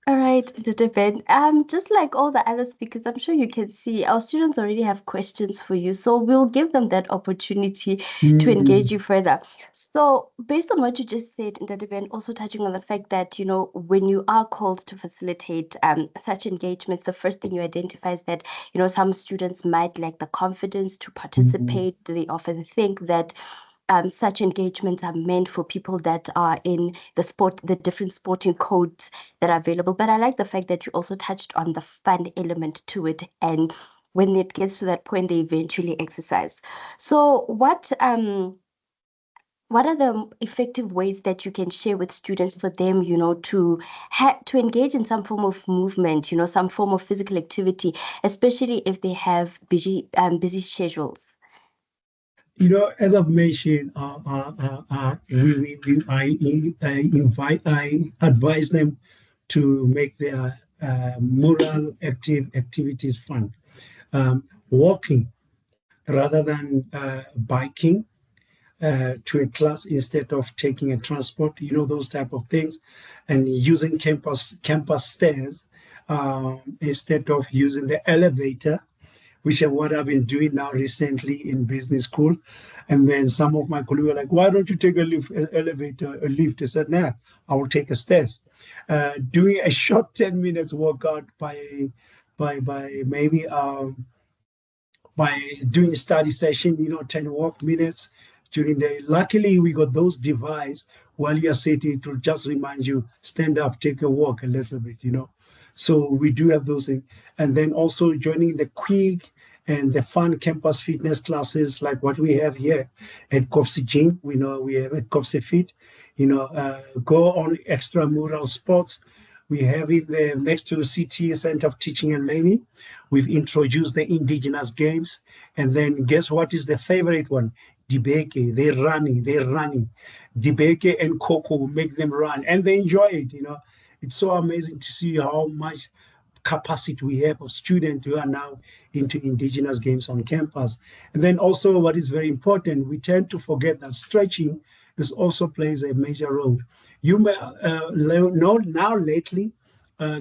[SPEAKER 1] All right, Dr. Ben. Just like all the other speakers, I'm sure you can see our students already have questions for you. So we'll give them that opportunity to engage you further. So based on what you just said, Dr. Ben, also touching on the fact that, when you are called to facilitate such engagements, the first thing you identify is that, some students might lack the confidence to participate. They often think that such engagements are meant for people that are in the different sporting codes that are available. But I like the fact that you also touched on the fun element to it. And when it gets to that point, they eventually exercise. So what are the effective ways that you can share with students for them, to engage in some form of movement, some form of physical activity, especially if they have busy schedules?
[SPEAKER 4] As I've mentioned, I advise them to make their moral activities fun. Walking rather than biking to a class instead of taking a transport, those type of things, and using campus stairs instead of using the elevator, which is what I've been doing now recently in business school. And then some of my colleagues were like, why don't you take a lift? I said, nah, I will take a stairs. Doing a short 10 minutes workout by maybe by doing study session, 10 work minutes during the day. Luckily, we got those devices while you're sitting to just remind you, stand up, take a walk a little bit. So we do have those things. And then also joining the quick and the fun campus fitness classes like what we have here at Kovsie Gym. We know we have at Kovsie Fit, go on extramural sports. We have it there next to the CT, Center of Teaching and Learning. We've introduced the indigenous games. And then guess what is the favorite one? Dibeke, they're running. Dibeke and Coco make them run and they enjoy it, It's so amazing to see how much capacity we have of students who are now into indigenous games on campus. And then also what is very important, we tend to forget that stretching also plays a major role. You may know now lately,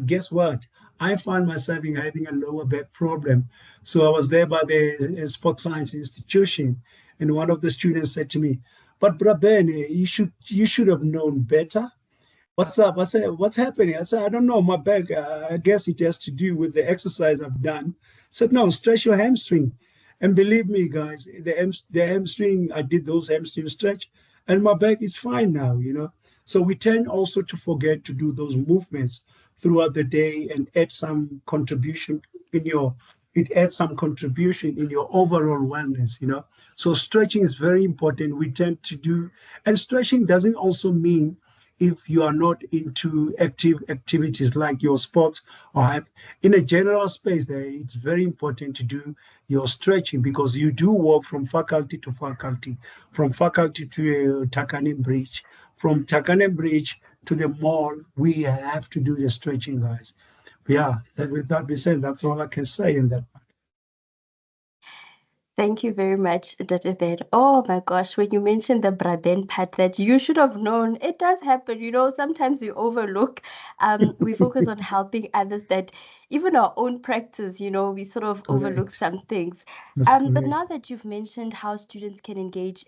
[SPEAKER 4] guess what? I found myself having a lower back problem. So I was there by the Sports Science Institution, and one of the students said to me, but Brabene, you should have known better. What's up? I said, what's happening? I said, I don't know, my back. I guess it has to do with the exercise I've done. I said, no, stretch your hamstring. And believe me, guys, the hamstring, I did those hamstring stretch, and my back is fine now. So we tend also to forget to do those movements throughout the day and add some contribution it adds some contribution in your overall wellness. So stretching is very important. We tend to do, and stretching doesn't also mean if you are not into active activities like your sports or have in a general space there, it's very important to do your stretching because you do walk from faculty to faculty, from faculty to Takanem Bridge, from Takanem Bridge to the mall. We have to do the stretching, guys. Yeah, with that being said, that's all I can say in that.
[SPEAKER 1] Thank you very much, Dr. Ben. Oh my gosh, when you mentioned the Braben part that you should have known, it does happen. Sometimes we overlook. We focus on helping others that even our own practice, we sort of overlook some things. But now that you've mentioned how students can engage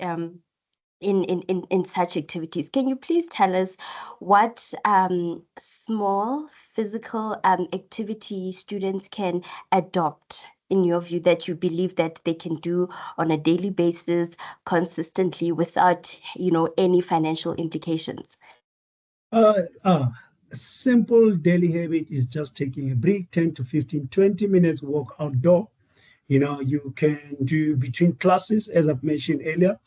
[SPEAKER 1] in such activities, can you please tell us what small physical activity students can adopt in your view that you believe that they can do on a daily basis consistently without any financial implications?
[SPEAKER 4] A simple daily habit is just taking a break, 10 to 15, 20 minutes walk outdoor. You can do between classes, as I've mentioned earlier.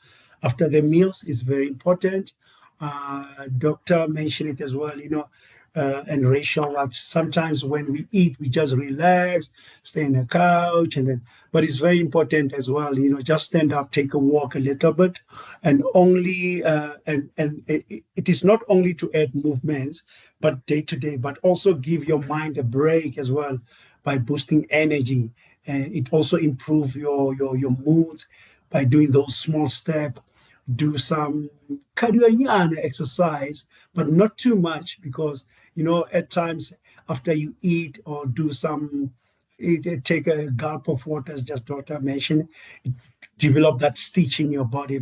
[SPEAKER 4] After the meals is very important. Doctor mentioned it as well, and Rachel, that sometimes when we eat, we just relax, stay on the couch, but it's very important as well, just stand up, take a walk a little bit, and only, and it is not only to add movements, but day to day, but also give your mind a break as well. by boosting energy. And it also improves your mood by doing those small steps. Do some cardio exercise, but not too much because, at times after you eat or do some, take a gulp of water, as just daughter mentioned, develop that stitch in your body.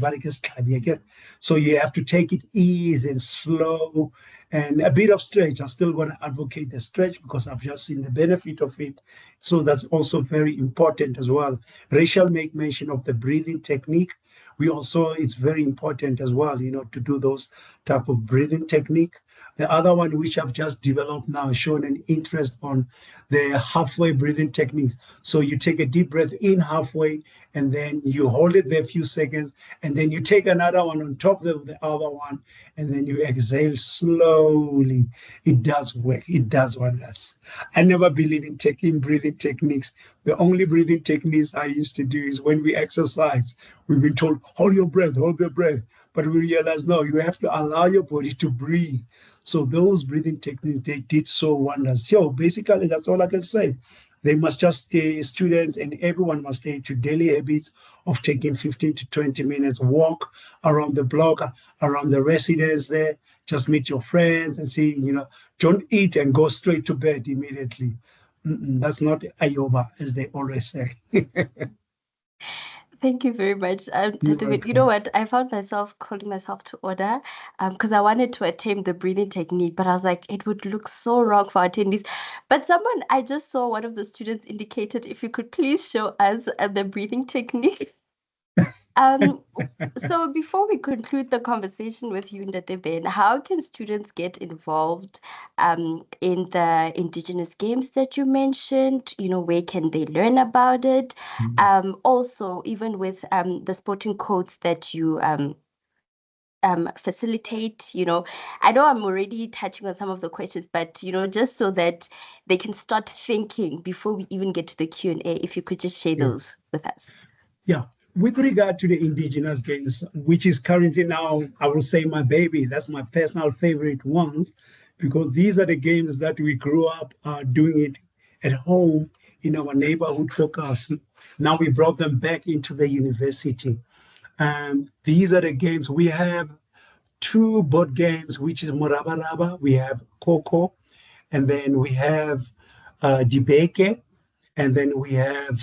[SPEAKER 4] So you have to take it easy and slow and a bit of stretch. I'm still going to advocate the stretch because I've just seen the benefit of it. So that's also very important as well. Rachel make mention of the breathing technique. It's very important as well, to do those type of breathing technique. The other one, which I've just developed now, shown an interest on the halfway breathing technique. So you take a deep breath in halfway, and then you hold it there a few seconds, and then you take another one on top of the other one, and then you exhale slowly. It does work. It does wonders. I never believe in taking breathing techniques. The only breathing techniques I used to do is when we exercise. We've been told, hold your breath, hold your breath. But we realize, no, you have to allow your body to breathe. So those breathing techniques, they did so wonders. So basically, that's all I can say. They must just stay, students and everyone must stay to daily habits of taking 15 to 20 minutes walk around the block, around the residence there. Just meet your friends and see, don't eat and go straight to bed immediately. That's not Ayoba, as they always say.
[SPEAKER 1] Thank you very much.
[SPEAKER 4] You're
[SPEAKER 1] David, you know
[SPEAKER 4] welcome.
[SPEAKER 1] what? I found myself calling myself to order because I wanted to attempt the breathing technique, but I was like, it would look so wrong for attendees. But I just saw one of the students indicated if you could please show us the breathing technique. So before we conclude the conversation with you, Ndebele, how can students get involved in the indigenous games that you mentioned? Where can they learn about it? Also, even with the sporting codes that you facilitate, I know I'm already touching on some of the questions, but just so that they can start thinking before we even get to the Q&A, if you could just share those with us.
[SPEAKER 4] Yeah. With regard to the indigenous games, which is currently now, I will say my baby, that's my personal favorite ones, because these are the games that we grew up doing it at home in our neighborhood focus. Now we brought them back into the university. And these are the games. We have two board games, which is Murabaraba, we have Coco, and then we have Dibeke, and then we have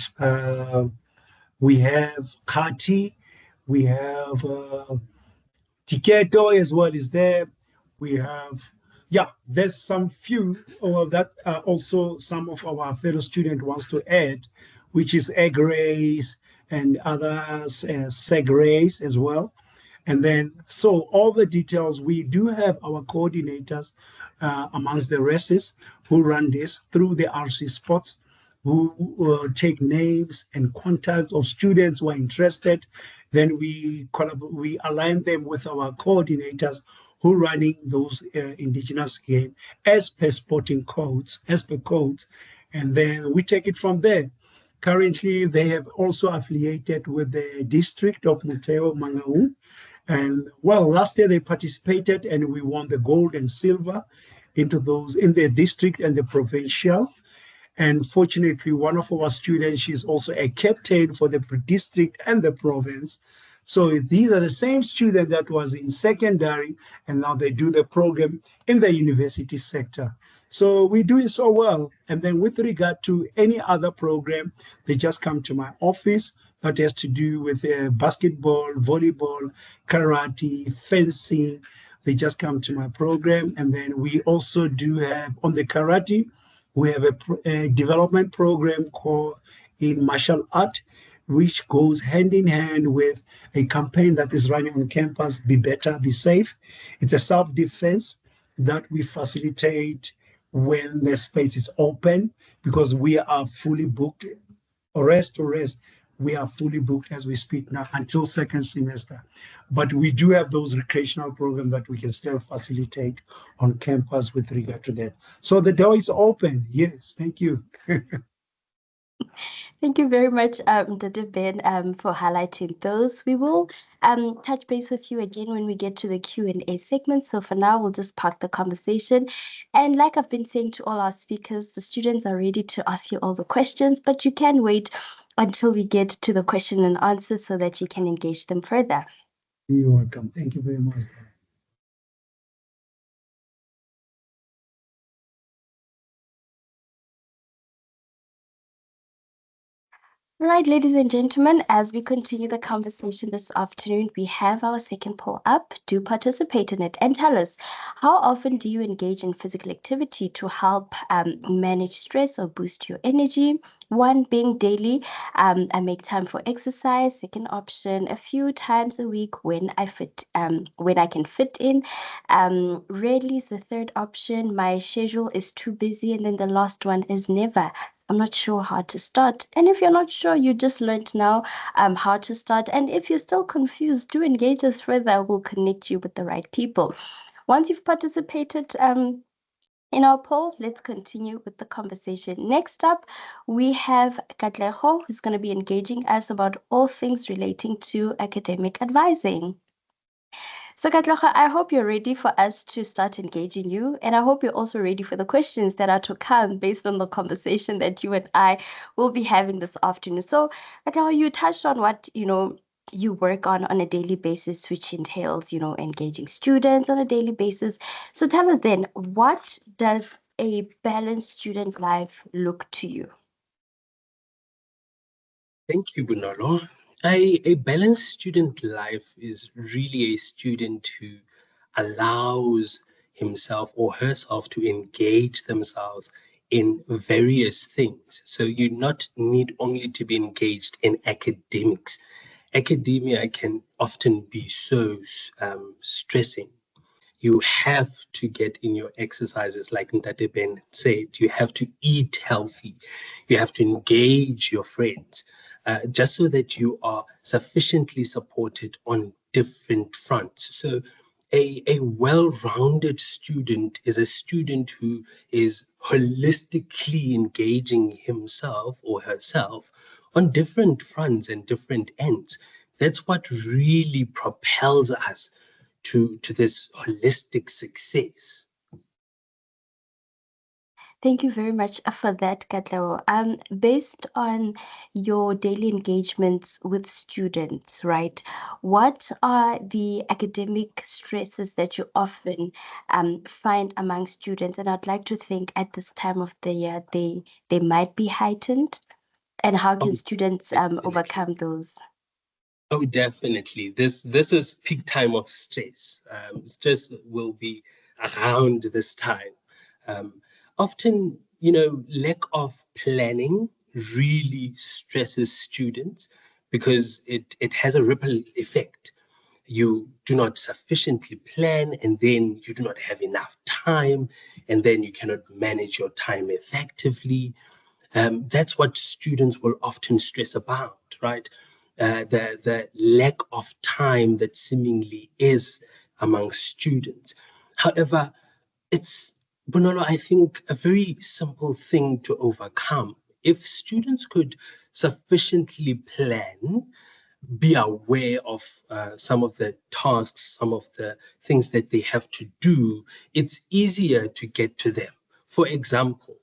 [SPEAKER 4] Kati, we have Tiketo as well is there. We have, there's some few that also some of our fellow student wants to add, which is egg race and others, seg race as well. And then, so all the details, we do have our coordinators amongst the races who run this through the RC spots, who take names and contacts of students who are interested. Then we align them with our coordinators who are running those indigenous games as per sporting codes, and then we take it from there. Currently, they have also affiliated with the district of Muteo Mangau. And well, last year they participated and we won the gold and silver into those in the district and the provincial. And fortunately, one of our students, she's also a captain for the district and the province. So these are the same student that was in secondary, and now they do the program in the university sector. So we're doing so well. And then with regard to any other program, they just come to my office. That has to do with basketball, volleyball, karate, fencing. They just come to my program. And then we also do have on the karate, we have a development program called in martial art, which goes hand in hand with a campaign that is running on campus, Be Better, Be Safe. It's a self-defense that we facilitate when the space is open because we are fully booked, rest to rest. We are fully booked as we speak now until second semester. But we do have those recreational programs that we can still facilitate on campus with regard to that. So the door is open. Yes, thank you.
[SPEAKER 1] Thank you very much, Dr. Ben, for highlighting those. We will touch base with you again when we get to the Q&A segment. So for now, we'll just park the conversation. And like I've been saying to all our speakers, the students are ready to ask you all the questions, but you can wait until we get to the question and answer so that you can engage them further.
[SPEAKER 4] You're welcome. Thank you very much.
[SPEAKER 1] All right, ladies and gentlemen, as we continue the conversation this afternoon, we have our second poll up. Do participate in it and tell us, how often do you engage in physical activity to help manage stress or boost your energy? One being daily, I make time for exercise. Second option, a few times a week when I can fit in. Rarely is the third option. My schedule is too busy, and then the last one is never. I'm not sure how to start. And if you're not sure, you just learned now how to start. And if you're still confused, do engage us further. We'll connect you with the right people. Once you've participated in our poll, let's continue with the conversation. Next up, we have Katleho, who's going to be engaging us about all things relating to academic advising. So, Katleho, I hope you're ready for us to start engaging you. And I hope you're also ready for the questions that are to come based on the conversation that you and I will be having this afternoon. So, Katleho, you touched on what, you work on a daily basis, which entails, engaging students on a daily basis. So tell us then, what does a balanced student life look to you?
[SPEAKER 5] Thank you, Bunalo. A balanced student life is really a student who allows himself or herself to engage themselves in various things. So you not need only to be engaged in academics. Academia can often be so stressing. You have to get in your exercises, like Ntate Ben said. You have to eat healthy. You have to engage your friends, just so that you are sufficiently supported on different fronts. So a well-rounded student is a student who is holistically engaging himself or herself on different fronts and different ends. That's what really propels us to this holistic success.
[SPEAKER 1] Thank you very much for that, Katleho. Based on your daily engagements with students, right? What are the academic stresses that you often find among students? And I'd like to think at this time of the year they might be heightened. And how can students overcome those?
[SPEAKER 5] Oh, definitely. This is peak time of stress. Stress will be around this time. Often, lack of planning really stresses students because it has a ripple effect. You do not sufficiently plan, and then you do not have enough time, and then you cannot manage your time effectively. That's what students will often stress about, right? The lack of time that seemingly is among students. However, it's, Bonolo, I think, a very simple thing to overcome. If students could sufficiently plan, be aware of some of the tasks, some of the things that they have to do, it's easier to get to them. For example,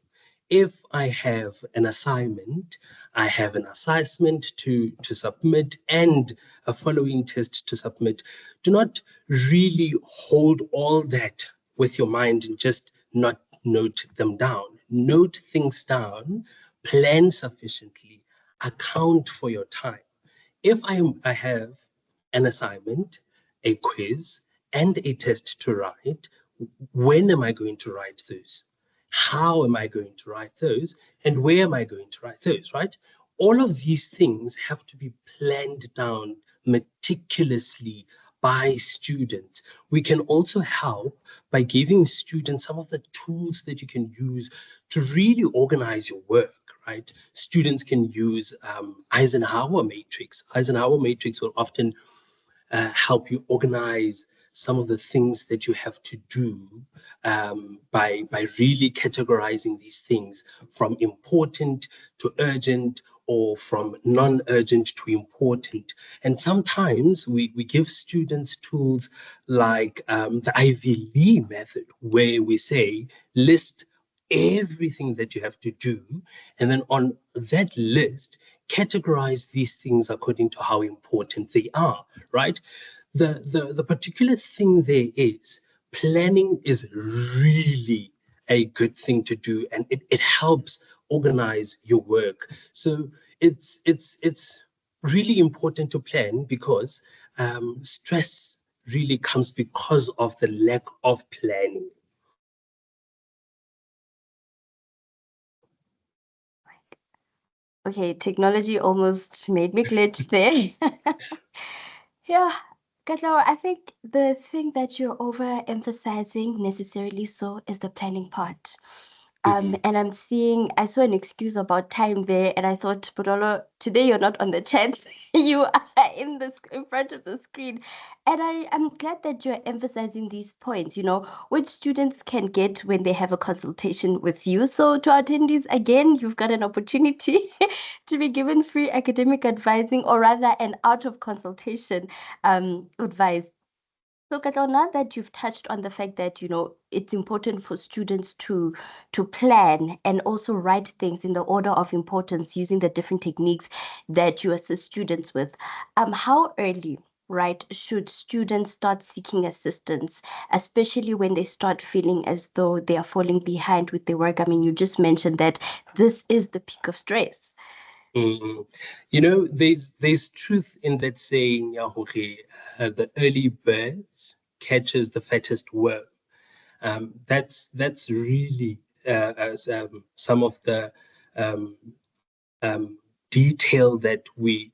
[SPEAKER 5] if I have an assignment, I have an assessment to submit and a following test to submit. Do not really hold all that with your mind and just not note them down. Note things down, plan sufficiently, account for your time. If I have an assignment, a quiz, and a test to write, when am I going to write those? How am I going to write those? And where am I going to write those, right? All of these things have to be planned down meticulously by students. We can also help by giving students some of the tools that you can use to really organize your work, right? Students can use Eisenhower matrix. Eisenhower matrix will often help you organize some of the things that you have to do by really categorizing these things from important to urgent, or from non-urgent to important. And sometimes we give students tools like the Ivy Lee method, where we say, list everything that you have to do, and then on that list, categorize these things according to how important they are, right? The particular thing there is, planning is really a good thing to do, and it helps organize your work. So it's really important to plan, because stress really comes because of the lack of planning.
[SPEAKER 1] Okay, technology almost made me glitch there. Yeah, Katleho, I think the thing that you're overemphasizing necessarily so is the planning part. And I saw an excuse about time there, and I thought, Bodolo, today you're not on the chat, you are in front of the screen. And I'm glad that you're emphasizing these points, which students can get when they have a consultation with you. So to our attendees, again, you've got an opportunity to be given free academic advising, or rather an out of consultation advice. So, Katleho, now that you've touched on the fact that, it's important for students to plan and also write things in the order of importance using the different techniques that you assist students with, how early, right, should students start seeking assistance, especially when they start feeling as though they are falling behind with their work? I mean, you just mentioned that this is the peak of stress.
[SPEAKER 5] There's truth in that saying, Yahoge, the early bird catches the fattest worm. That's really some of the detail that we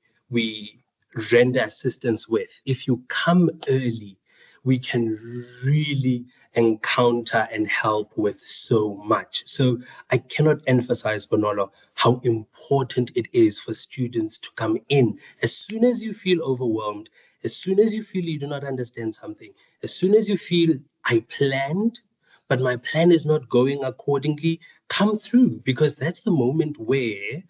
[SPEAKER 5] render assistance with. If you come early, we can really encounter and help with so much. So I cannot emphasize, Bonolo, how important it is for students to come in as soon as you feel overwhelmed, as soon as you feel you do not understand something, as soon as you feel I planned, but my plan is not going accordingly. Come through, because that's the moment where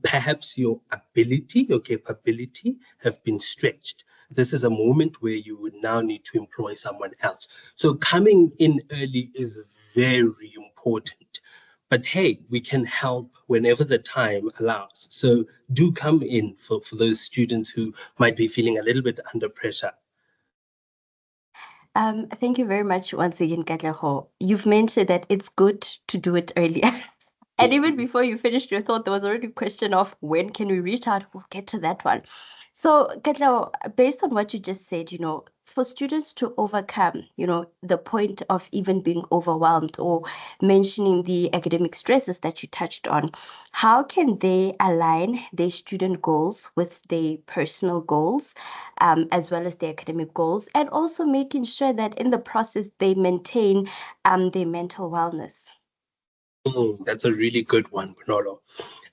[SPEAKER 5] perhaps your ability, your capability have been stretched. This is a moment where you would now need to employ someone else. So coming in early is very important. But hey, we can help whenever the time allows. So do come in for those students who might be feeling a little bit under pressure.
[SPEAKER 1] Thank you very much once again, Katleho. You've mentioned that it's good to do it earlier. And even before you finished your thought, there was already a question of when can we reach out? We'll get to that one. So, Katleho, based on what you just said, for students to overcome, the point of even being overwhelmed or mentioning the academic stresses that you touched on, how can they align their student goals with their personal goals, as well as their academic goals, and also making sure that in the process they maintain their mental wellness?
[SPEAKER 5] That's a really good one, Manolo.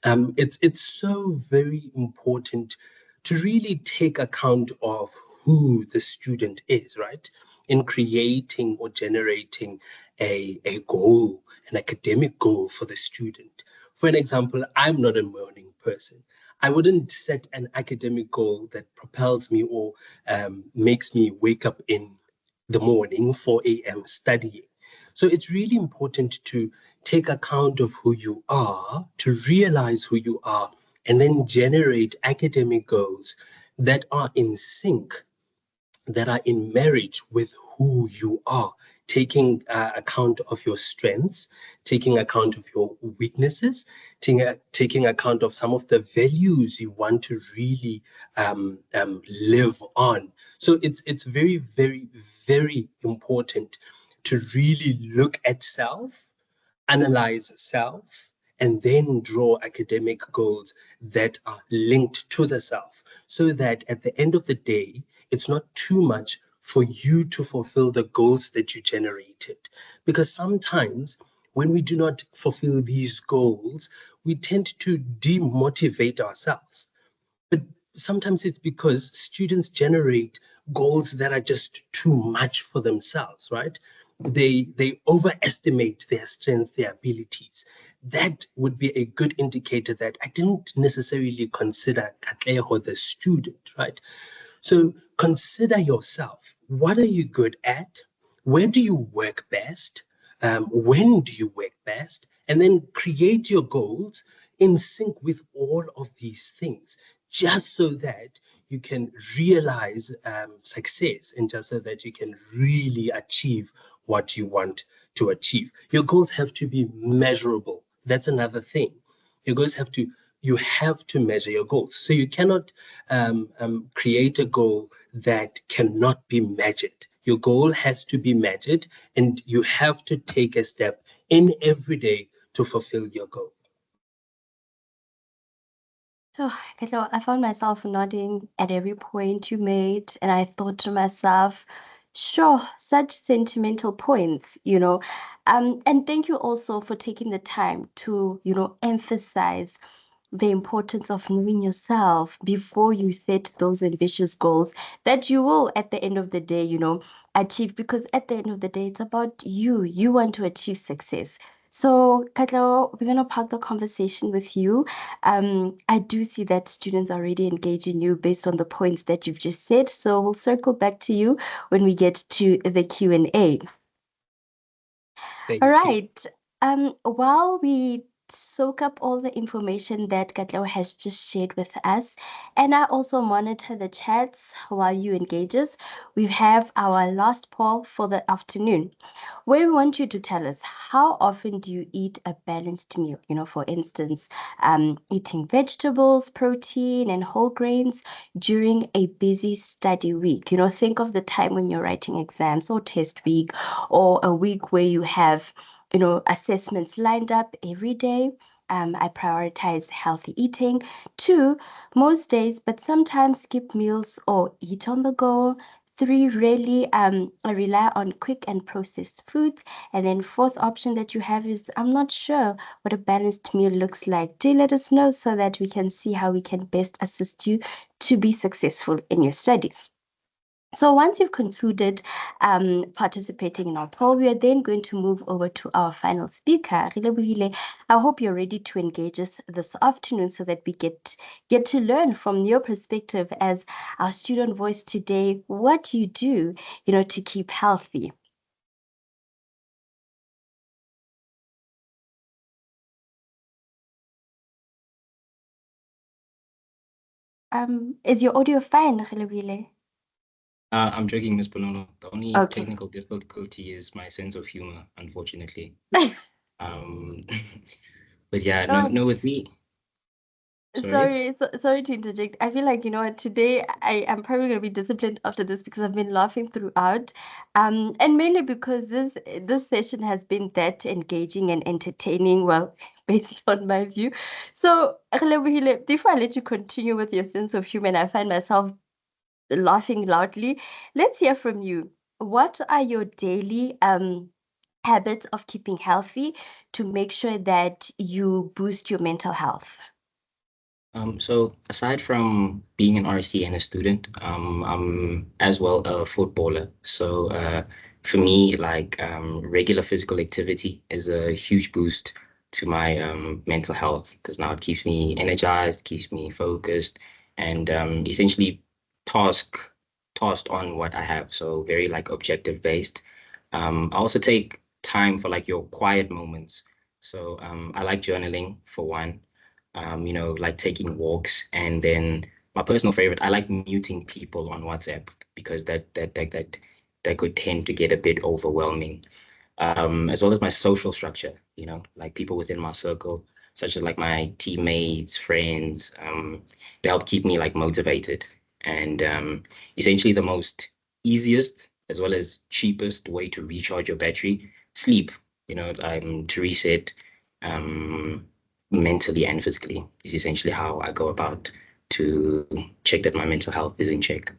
[SPEAKER 5] It's so very important to really take account of who the student is, right? In creating or generating a goal, an academic goal for the student. For an example, I'm not a morning person. I wouldn't set an academic goal that propels me or makes me wake up in the morning, 4 a.m. studying. So it's really important to take account of who you are, to realize who you are, and then generate academic goals that are in sync, that are in marriage with who you are, taking account of your strengths, taking account of your weaknesses, taking account of some of the values you want to really live on. So it's very, very, very important to really look at self, analyze self, and then draw academic goals that are linked to the self, so that at the end of the day, it's not too much for you to fulfill the goals that you generated. Because sometimes when we do not fulfill these goals, we tend to demotivate ourselves. But sometimes it's because students generate goals that are just too much for themselves, right? They overestimate their strengths, their abilities. That would be a good indicator that I didn't necessarily consider Katleho the student, right? So consider yourself. What are you good at? Where do you work best? When do you work best? And then create your goals in sync with all of these things, just so that you can realize success and just so that you can really achieve what you want to achieve. Your goals have to be measurable. That's another thing. Your goals have to, you have to measure your goals. So you cannot create a goal that cannot be measured. Your goal has to be measured, and you have to take a step in every day to fulfill your goal.
[SPEAKER 1] Oh, Katleho, I found myself nodding at every point you made, and I thought to myself, sure, such sentimental points, you know. And thank you also for taking the time to, emphasize the importance of knowing yourself before you set those ambitious goals that you will, at the end of the day, achieve. Because at the end of the day, it's about you. You want to achieve success. So, Katleho, we're going to park the conversation with you. I do see that students are already engaging you based on the points that you've just said. So we'll circle back to you when we get to the Q&A.
[SPEAKER 5] Thank
[SPEAKER 1] All
[SPEAKER 5] you.
[SPEAKER 1] right. While we soak up all the information that Katleho has just shared with us, and I also monitor the chats while you engage us, we have our last poll for the afternoon, where we want you to tell us, how often do you eat a balanced meal? For instance, eating vegetables, protein, and whole grains during a busy study week. Think of the time when you're writing exams or test week, or a week where you have assessments lined up every day. I prioritize healthy eating. 2, most days, but sometimes skip meals or eat on the go. 3, really I rely on quick and processed foods. And then 4th option that you have is, I'm not sure what a balanced meal looks like. Do let us know so that we can see how we can best assist you to be successful in your studies. So once you've concluded participating in our poll, we are then going to move over to our final speaker, Relebohile. I hope you're ready to engage us this afternoon so that we get to learn from your perspective as our student voice today, what you do, to keep healthy. Is your audio fine, Relebohile?
[SPEAKER 6] I'm joking, Ms. Bonono. The only
[SPEAKER 1] Okay.
[SPEAKER 6] technical difficulty is my sense of humor, unfortunately. But yeah, no, with me. Sorry?
[SPEAKER 1] Sorry to interject. I feel like, today I am probably going to be disciplined after this because I've been laughing throughout. And mainly because this session has been that engaging and entertaining, well, based on my view. So, Relebohile, before I let you continue with your sense of humor, and I find myself laughing loudly, let's hear from you. What are your daily habits of keeping healthy to make sure that you boost your mental health?
[SPEAKER 6] So aside from being an RC and a student, I'm as well a footballer. So for me, like regular physical activity is a huge boost to my mental health because now it keeps me energized, keeps me focused, and essentially tasked on what I have. So very like objective based. I also take time for like your quiet moments. So I like journaling for one, like taking walks. And then my personal favorite, I like muting people on WhatsApp because that could tend to get a bit overwhelming. As well as my social structure, like people within my circle, such as like my teammates, friends, they help keep me like motivated. And essentially the most easiest as well as cheapest way to recharge your battery, sleep, to reset mentally and physically is essentially how I go about to check that my mental health is in check.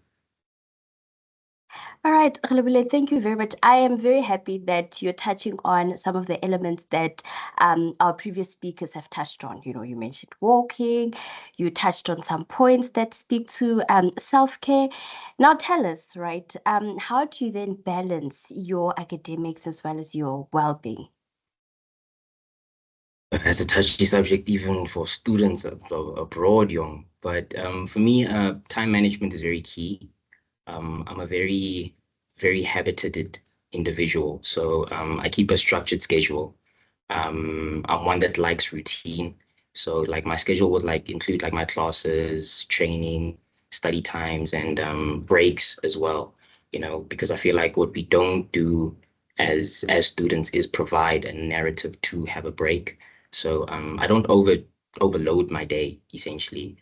[SPEAKER 1] All right, Relebohile, thank you very much. I am very happy that you're touching on some of the elements that our previous speakers have touched on. You know, you mentioned walking, you touched on some points that speak to self-care. Now tell us, right, how do you then balance your academics as well as your well-being?
[SPEAKER 6] As a touchy subject, even for students abroad, young. But for me, time management is very key. I'm a very habited individual, so I keep a structured schedule. I'm one that likes routine, so like my schedule would like include like my classes, training, study times, and breaks as well. You know, because I feel like what we don't do as students is provide a narrative to have a break. So I don't overload my day essentially.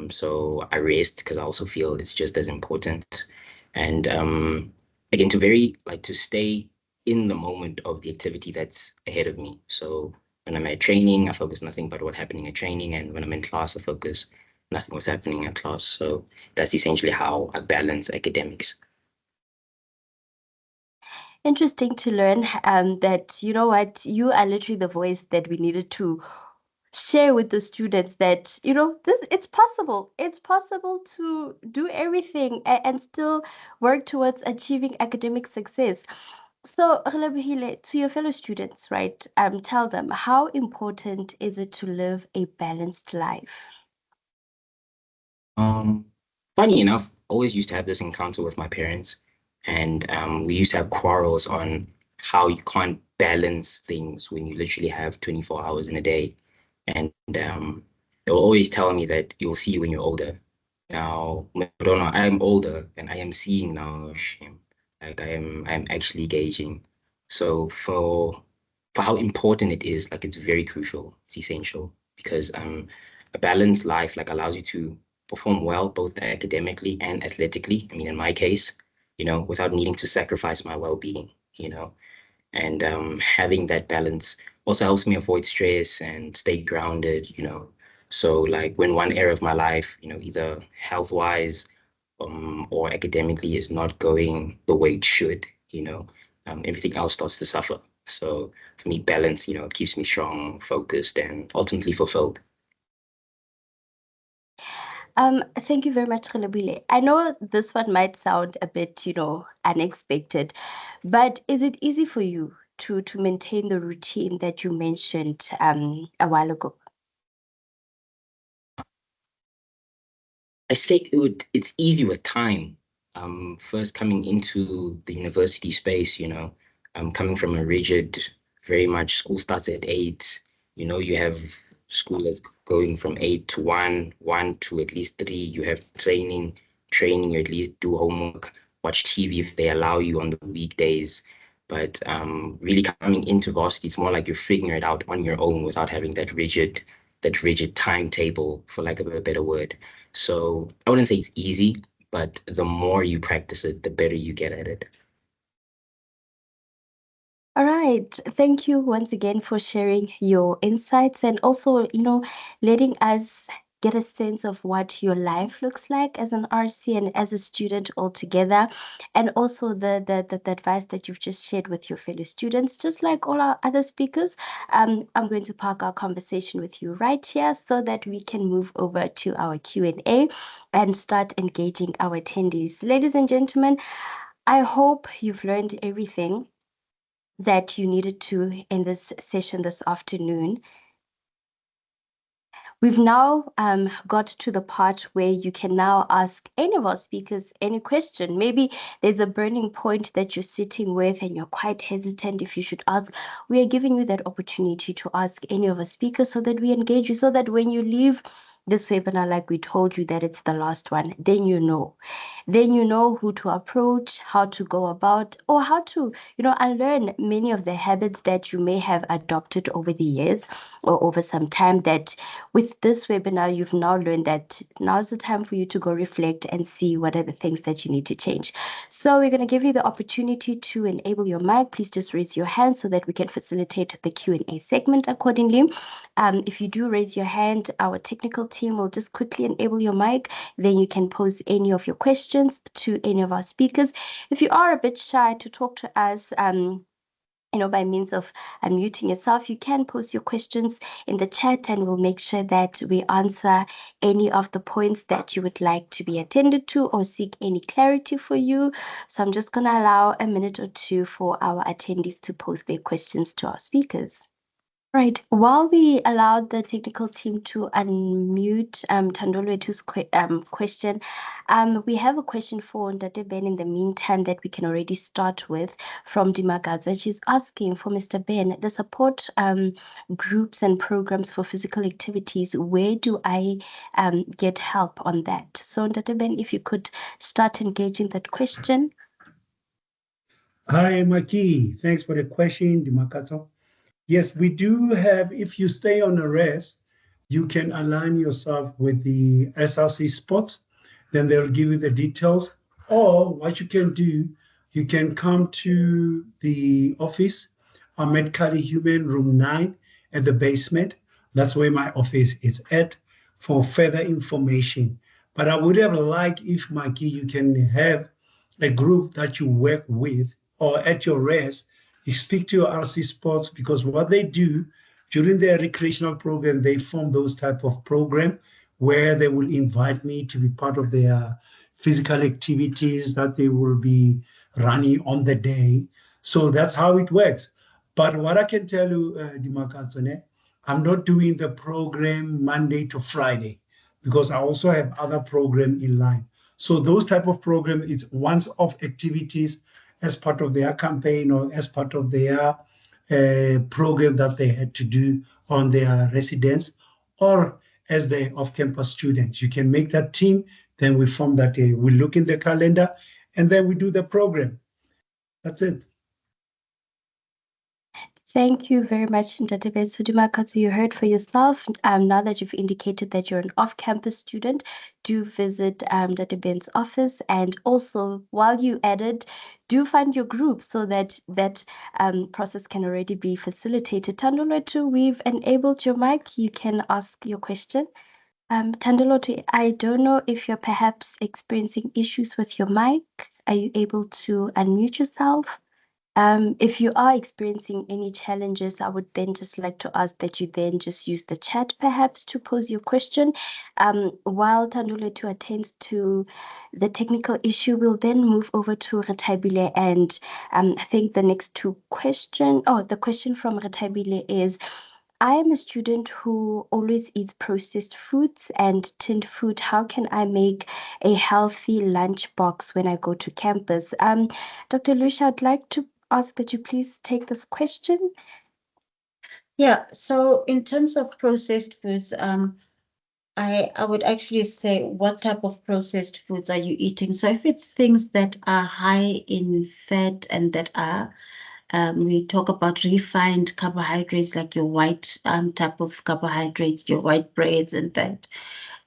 [SPEAKER 6] So I rest because I also feel it's just as important. And again, to stay in the moment of the activity that's ahead of me. So when I'm at training, I focus nothing but what's happening at training. And when I'm in class, I focus nothing what's happening at class. So that's essentially how I balance academics.
[SPEAKER 1] Interesting to learn that, you know what, you are literally the voice that we needed to share with the students that, you know, this it's possible. It's possible to do everything and still work towards achieving academic success. So, Relebohile, to your fellow students, right, tell them how important is it to live a balanced life?
[SPEAKER 6] Funny enough, I always used to have this encounter with my parents, and we used to have quarrels on how you can't balance things when you literally have 24 hours in a day. And they'll always tell me that you'll see when you're older. Now, Madonna, I am older and I am seeing now, shame. Like I'm actually gauging. So for how important it is, like it's very crucial, it's essential because a balanced life like allows you to perform well both academically and athletically. I mean, in my case, you know, without needing to sacrifice my well-being, you know, and having that balance also helps me avoid stress and stay grounded, you know. So like when one area of my life, you know, either health-wise or academically is not going the way it should, you know, everything else starts to suffer. So for me, balance, you know, keeps me strong, focused, and ultimately fulfilled.
[SPEAKER 1] Thank you very much, Relebohile. I know this one might sound a bit, you know, unexpected, but is it easy for you to maintain the routine that you mentioned a while ago?
[SPEAKER 6] I say it's easy with time. First coming into the university space, you know, coming from a rigid, very much school starts at 8, you know, you have school that's going from 8 to 1, 1 to at least 3, you have training, you at least do homework, watch TV if they allow you on the weekdays. But really coming into varsity, it's more like you're figuring it out on your own without having that rigid timetable, for lack of a better word. So I wouldn't say it's easy, but the more you practice it, the better you get at it.
[SPEAKER 1] All right. Thank you once again for sharing your insights and also, you know, letting us get a sense of what your life looks like as an RC and as a student altogether. And also the advice that you've just shared with your fellow students, just like all our other speakers. I'm going to park our conversation with you right here so that we can move over to our Q&A and start engaging our attendees. Ladies and gentlemen, I hope you've learned everything that you needed to in this session this afternoon. We've now got to the part where you can now ask any of our speakers any question. Maybe there's a burning point that you're sitting with and you're quite hesitant if you should ask. We are giving you that opportunity to ask any of our speakers so that we engage you, so that when you leave this webinar, like we told you that it's the last one, then you know. Then you know who to approach, how to go about, or how to, you know, unlearn many of the habits that you may have adopted over the years or over some time, that with this webinar, you've now learned that now's the time for you to go reflect and see what are the things that you need to change. So we're going to give you the opportunity to enable your mic. Please just raise your hand so that we can facilitate the Q&A segment accordingly. If you do raise your hand, our technical team team will just quickly enable your mic. Then you can pose any of your questions to any of our speakers. If you are a bit shy to talk to us, by means of unmuting yourself, you can post your questions in the chat and we'll make sure that we answer any of the points that you would like to be attended to or seek any clarity for you. So I'm just going to allow a minute or two for our attendees to post their questions to our speakers. Right. While we allowed the technical team to unmute Thandolwethu's question, we have a question for Ndate Ben in the meantime that we can already start with from Dimagazo. She's asking for Mr. Ben, the support groups and programs for physical activities, where do I get help on that? So Ndate Ben, if you could start engaging that question.
[SPEAKER 4] Hi, Maki. Thanks for the question, Dimakato. Yes, we do have, if you stay on a rest, you can align yourself with the SRC spots, then they'll give you the details. Or what you can do, you can come to the office. I'm at Kali Human Room 9 at the basement. That's where my office is at for further information. But I would have liked if, Mikey, you can have a group that you work with or at your rest, you speak to your RC Sports, because what they do during their recreational program, they form those type of program where they will invite me to be part of their physical activities that they will be running on the day. So that's how it works. But what I can tell you, Dimakatsone, I'm not doing the program Monday to Friday because I also have other program in line. So those type of program, it's once-off activities as part of their campaign or as part of their program that they had to do on their residents or as their off-campus students. You can make that team, then we form that day. We look in the calendar and then we do the program. That's it.
[SPEAKER 1] Thank you very much, Ndate Ben. So Dimakazi, you heard for yourself. Now that you've indicated that you're an off-campus student, do visit Ndate Ben's office. And also, while you added, do find your group so that that process can already be facilitated. Thandolwethu, we've enabled your mic. You can ask your question. Thandolwethu, I don't know if you're perhaps experiencing issues with your mic. Are you able to unmute yourself? If you are experiencing any challenges, I would then just like to ask that you then just use the chat perhaps to pose your question. While Thandolwethu attends to the technical issue, we'll then move over to Retaibile, and I think the next two the question from Retaibile is, I am a student who always eats processed foods and tinned food. How can I make a healthy lunch box when I go to campus? Dr. Lucia, I'd like to ask that you please take this question.
[SPEAKER 3] Yeah, so in terms of processed foods, I would actually say, what type of processed foods are you eating? So if it's things that are high in fat and that are we talk about refined carbohydrates, like your white type of carbohydrates, your white breads and that.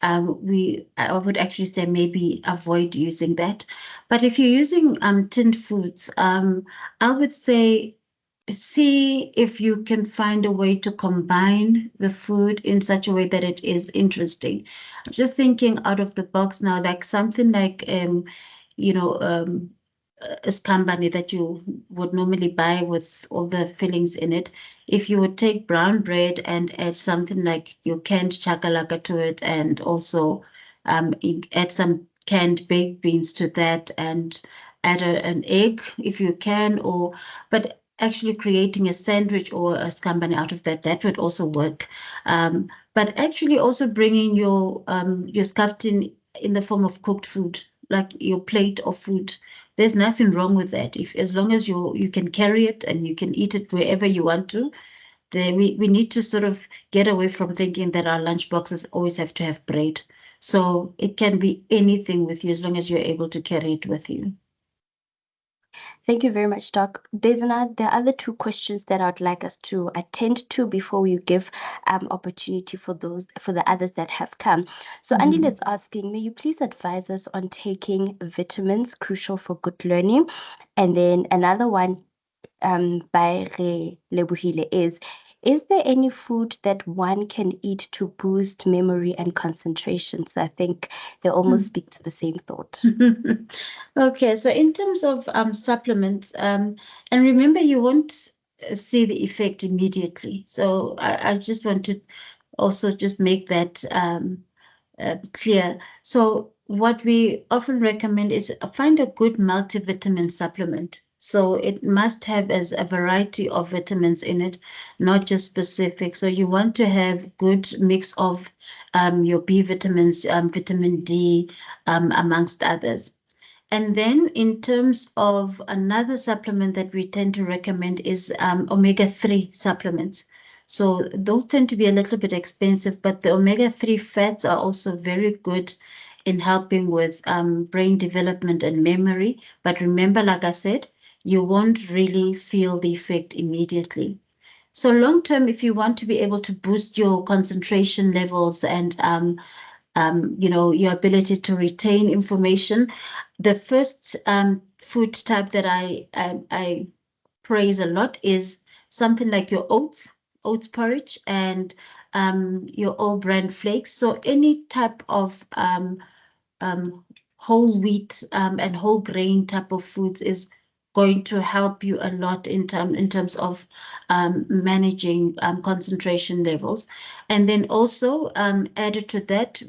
[SPEAKER 3] I would actually say maybe avoid using that. But if you're using tinned foods, I would say see if you can find a way to combine the food in such a way that it is interesting. Just thinking out of the box now, like something like a scambani that you would normally buy with all the fillings in it. If you would take brown bread and add something like your canned chakalaka to it, and also add some canned baked beans to that, and add an egg if you can, but actually creating a sandwich or a scambani out of that, that would also work. But actually also bringing your skaftin in the form of cooked food, like your plate of food. There's nothing wrong with that. If as long as you can carry it and you can eat it wherever you want to, we need to sort of get away from thinking that our lunch boxes always have to have bread. So it can be anything with you as long as you're able to carry it with you.
[SPEAKER 1] Thank you very much, Doc. There are other two questions that I'd like us to attend to before we give opportunity for the others that have come. So Andile is asking, may you please advise us on taking vitamins crucial for good learning? And then another one by Relebohile is Is there any food that one can eat to boost memory and concentration? So I think they almost speak to the same thought.
[SPEAKER 3] Okay, so in terms of supplements, and remember, you won't see the effect immediately. So I just want to also just make that clear. So what we often recommend is find a good multivitamin supplement. So it must have as a variety of vitamins in it, not just specific. So you want to have good mix of your B vitamins, vitamin D, amongst others. And then in terms of another supplement that we tend to recommend is omega-3 supplements. So those tend to be a little bit expensive, but the omega-3 fats are also very good in helping with brain development and memory. But remember, like I said, you won't really feel the effect immediately. So long term, if you want to be able to boost your concentration levels and your ability to retain information, the first food type that I praise a lot is something like your oats porridge, and your all bran flakes. So any type of whole wheat and whole grain type of foods is going to help you a lot in terms of managing concentration levels. And then also added to that,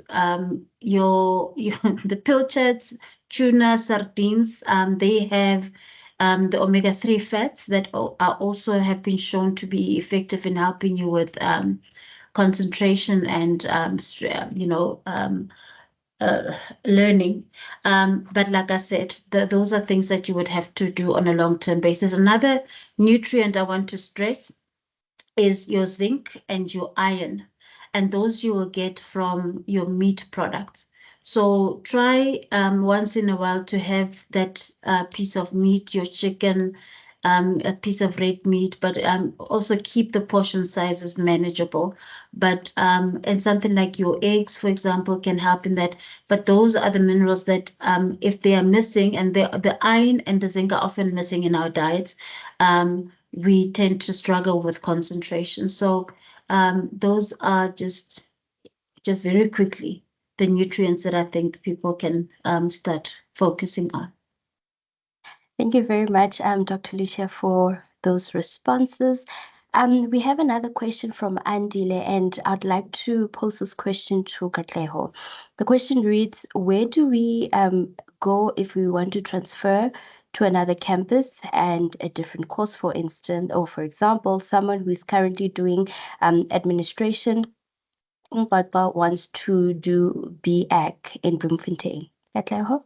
[SPEAKER 3] your the pilchards, tuna, sardines, they have the omega-3 fats that are also have been shown to be effective in helping you with concentration and learning. But like I said, those are things that you would have to do on a long-term basis. Another nutrient I want to stress is your zinc and your iron, and those you will get from your meat products. So try once in a while to have that piece of meat, your chicken, a piece of red meat, but also keep the portion sizes manageable. But and something like your eggs, for example, can help in that. But those are the minerals that if they are missing, and the iron and the zinc are often missing in our diets, we tend to struggle with concentration. So those are just very quickly the nutrients that I think people can start focusing on.
[SPEAKER 1] Thank you very much, Dr. Lucia, for those responses. We have another question from Andile, and I'd like to pose this question to Katleho. The question reads, where do we go if we want to transfer to another campus and a different course, for instance, or for example, someone who is currently doing administration but wants to do BAc in Bloemfontein? Katleho?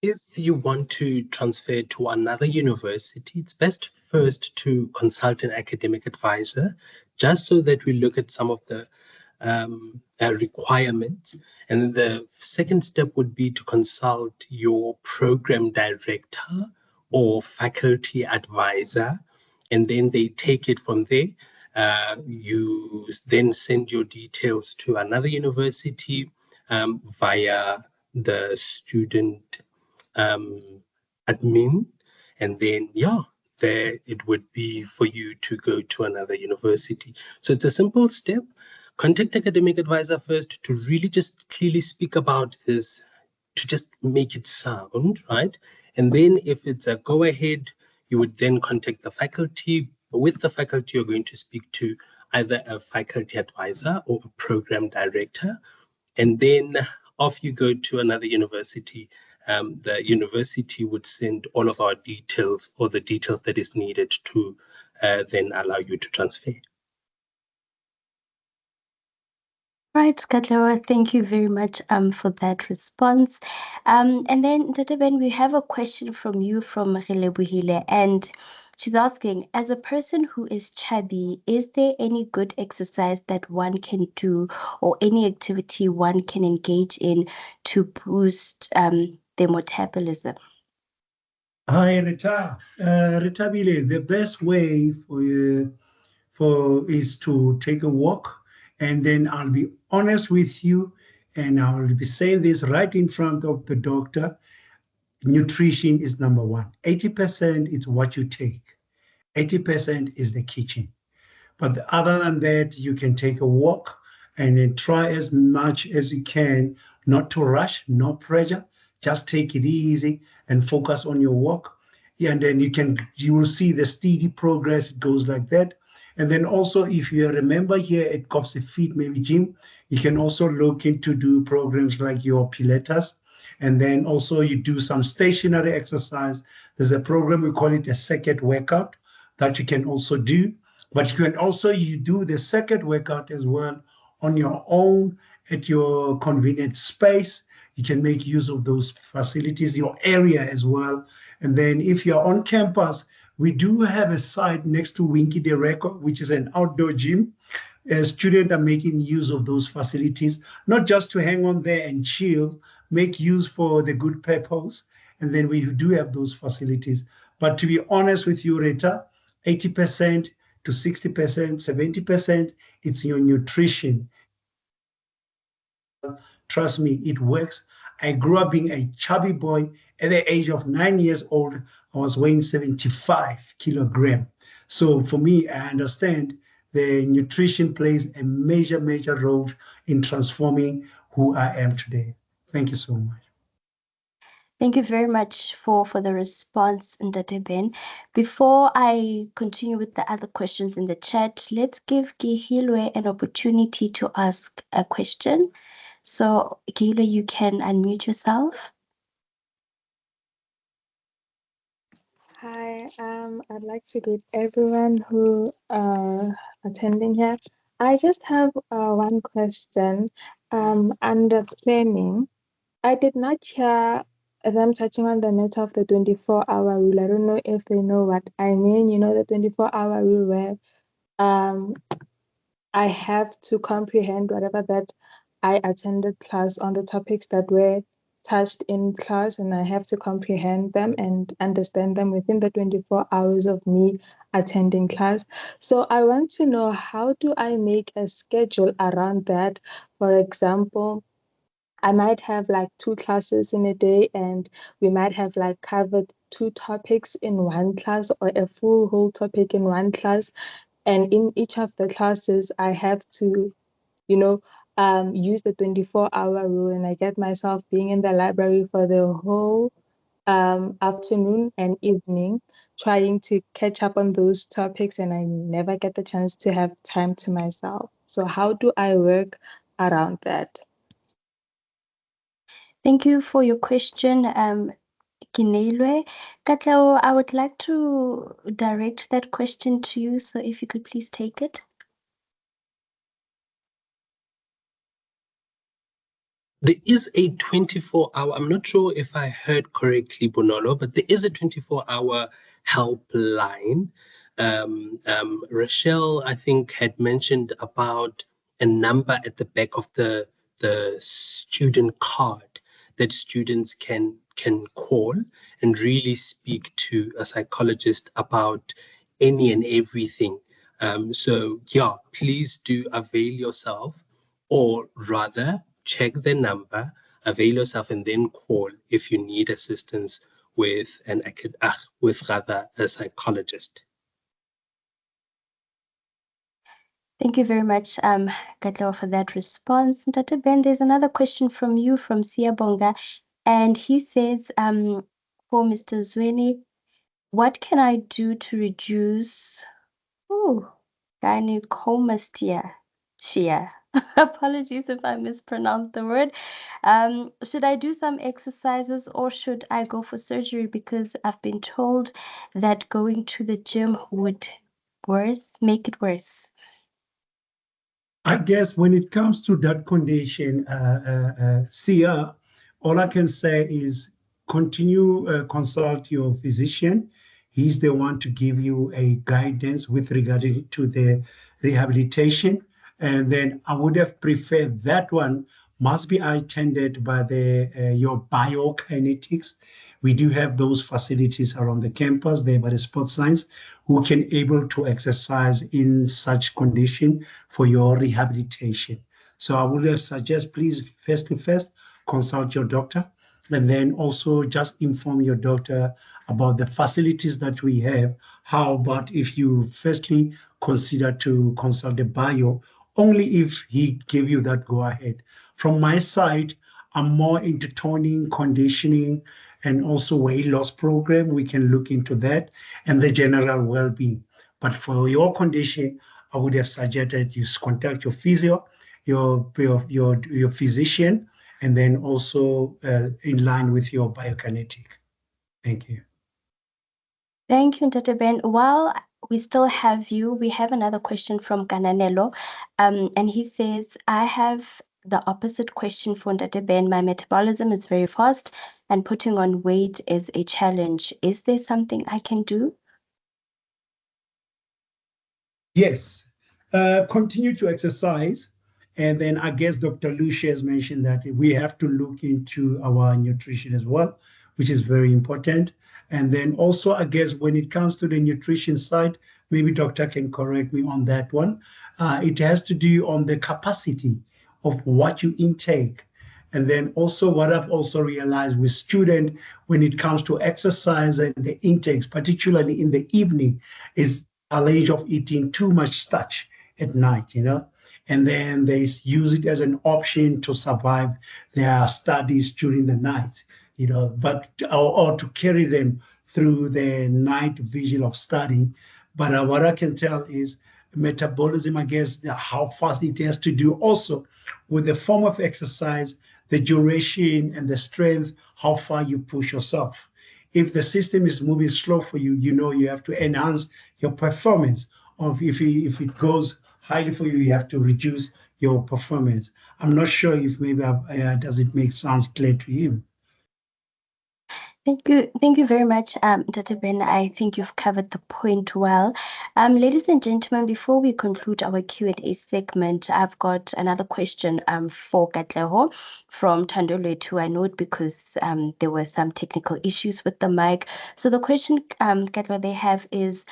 [SPEAKER 5] If you want to transfer to another university, it's best first to consult an academic advisor, just so that we look at some of the requirements. And then the second step would be to consult your program director or faculty advisor, and then they take it from there. You then send your details to another university via the student admin, and then there it would be for you to go to another university. So it's a simple step. Contact academic advisor first to really just clearly speak about this, to just make it sound right. And then if it's a go ahead, you would then contact the faculty. With the faculty, you're going to speak to either a faculty advisor or a program director, and then off you go to another university. The university would send all of our details, or the details that is needed to then allow you to transfer.
[SPEAKER 1] Right, Katleho, thank you very much for that response. And then, Tata Ben, we have a question from you from Relebohile, and she's asking, as a person who is chubby, is there any good exercise that one can do or any activity one can engage in to boost their metabolism?
[SPEAKER 4] Hi, Rita. Ritabile, the best way for you is to take a walk, and then I'll be honest with you, and I will be saying this right in front of the doctor. Nutrition is number one. 80% is what you take. 80% is the kitchen. But other than that, you can take a walk and then try as much as you can not to rush, no pressure. Just take it easy and focus on your walk. Yeah, and then you will see the steady progress. It goes like that. And then also, if you remember here at KovsieSport maybe gym, you can also look into do programs like your Pilates. And then also you do some stationary exercise. There's a program, we call it a second workout that you can also do. But you can also you do the second workout as well on your own at your convenient space. You can make use of those facilities, your area as well. And then if you're on campus, we do have a site next to Winky de Reco, which is an outdoor gym. Students are making use of those facilities, not just to hang on there and chill, make use for the good purpose. And then we do have those facilities. But to be honest with you, Rita, 80% to 60%, 70%, it's your nutrition. Trust me, it works. I grew up being a chubby boy. At the age of 9 years old, I was weighing 75 kilograms. So for me, I understand the nutrition plays a major, major role in transforming who I am today. Thank you so much.
[SPEAKER 1] Thank you very much for the response, Ndate Ben. Before I continue with the other questions in the chat, let's give Kehilwe an opportunity to ask a question. So, Kehilwe, you can unmute yourself.
[SPEAKER 7] Hi, I'd like to greet everyone who are attending here. I just have one question. Under planning, I did not hear them touching on the matter of the 24-hour rule. I don't know if they know what I mean. You know, the 24-hour rule where I have to comprehend whatever that I attended class on the topics that were touched in class, and I have to comprehend them and understand them within the 24 hours of me attending class. So I want to know, how do I make a schedule around that? For example, I might have like 2 classes in a day, and we might have like covered 2 topics in one class, or a full whole topic in one class. And in each of the classes, I have to, use the 24-hour rule, and I get myself being in the library for the whole afternoon and evening, trying to catch up on those topics, and I never get the chance to have time to myself. So how do I work around that?
[SPEAKER 1] Thank you for your question, Kinelwe. Katleho, I would like to direct that question to you, so if you could please take it.
[SPEAKER 5] There is a 24-hour, I'm not sure if I heard correctly, Bonolo, but there is a 24-hour helpline. Rochelle, I think, had mentioned about a number at the back of the student card that students can call and really speak to a psychologist about any and everything. So yeah, please do avail yourself, or rather check the number, avail yourself, and then call if you need assistance with a psychologist.
[SPEAKER 1] Thank you very much, Katleho, for that response. Dr. Ben, there's another question from you from Siyabonga, and he says, for Mr. Zwane, what can I do to reduce gynecomastia? Apologies if I mispronounced the word. Should I do some exercises, or should I go for surgery? Because I've been told that going to the gym would make it worse.
[SPEAKER 4] I guess when it comes to that condition, Sia, all I can say is continue consult your physician. He's the one to give you a guidance with regard to the rehabilitation. And then I would have preferred that one must be attended by your biokinetics. We do have those facilities around the campus there by the sports science who can able to exercise in such condition for your rehabilitation. So I would have suggest, please, first consult your doctor. And then also just inform your doctor about the facilities that we have. How about if you firstly consider to consult the bio, only if he give you that go ahead. From my side, I'm more into toning, conditioning, and also weight loss program. We can look into that and the general well-being. But for your condition, I would have suggested you contact your physio, your physician, and then also in line with your biokinetic. Thank you.
[SPEAKER 1] Thank you, Dr. Ben. While we still have you, we have another question from Gananelo. And he says, I have the opposite question for Dr. Ben. My metabolism is very fast and putting on weight is a challenge. Is there something I can do?
[SPEAKER 4] Yes, continue to exercise. And then I guess Dr. Lucia has mentioned that we have to look into our nutrition as well, which is very important. And then also, I guess when it comes to the nutrition side, maybe doctor can correct me on that one. It has to do on the capacity of what you intake. And then also what I've also realized with student when it comes to exercise and the intakes, particularly in the evening, is challenge of eating too much starch at night, and then they use it as an option to survive their studies during the night, but or to carry them through the night vigil of studying. But what I can tell is metabolism, I guess, how fast it has to do also with the form of exercise, the duration and the strength, how far you push yourself. If the system is moving slow for you, you have to enhance your performance. Or if it goes highly for you, you have to reduce your performance. I'm not sure if maybe does it make sense clear to you?
[SPEAKER 1] Thank you. Thank you very much, Dr. Ben. I think you've covered the point well. Ladies and gentlemen, before we conclude our Q&A segment, I've got another question for Katleho from Thandolwe. I know it because there were some technical issues with the mic. So the question, Katleho, they have is,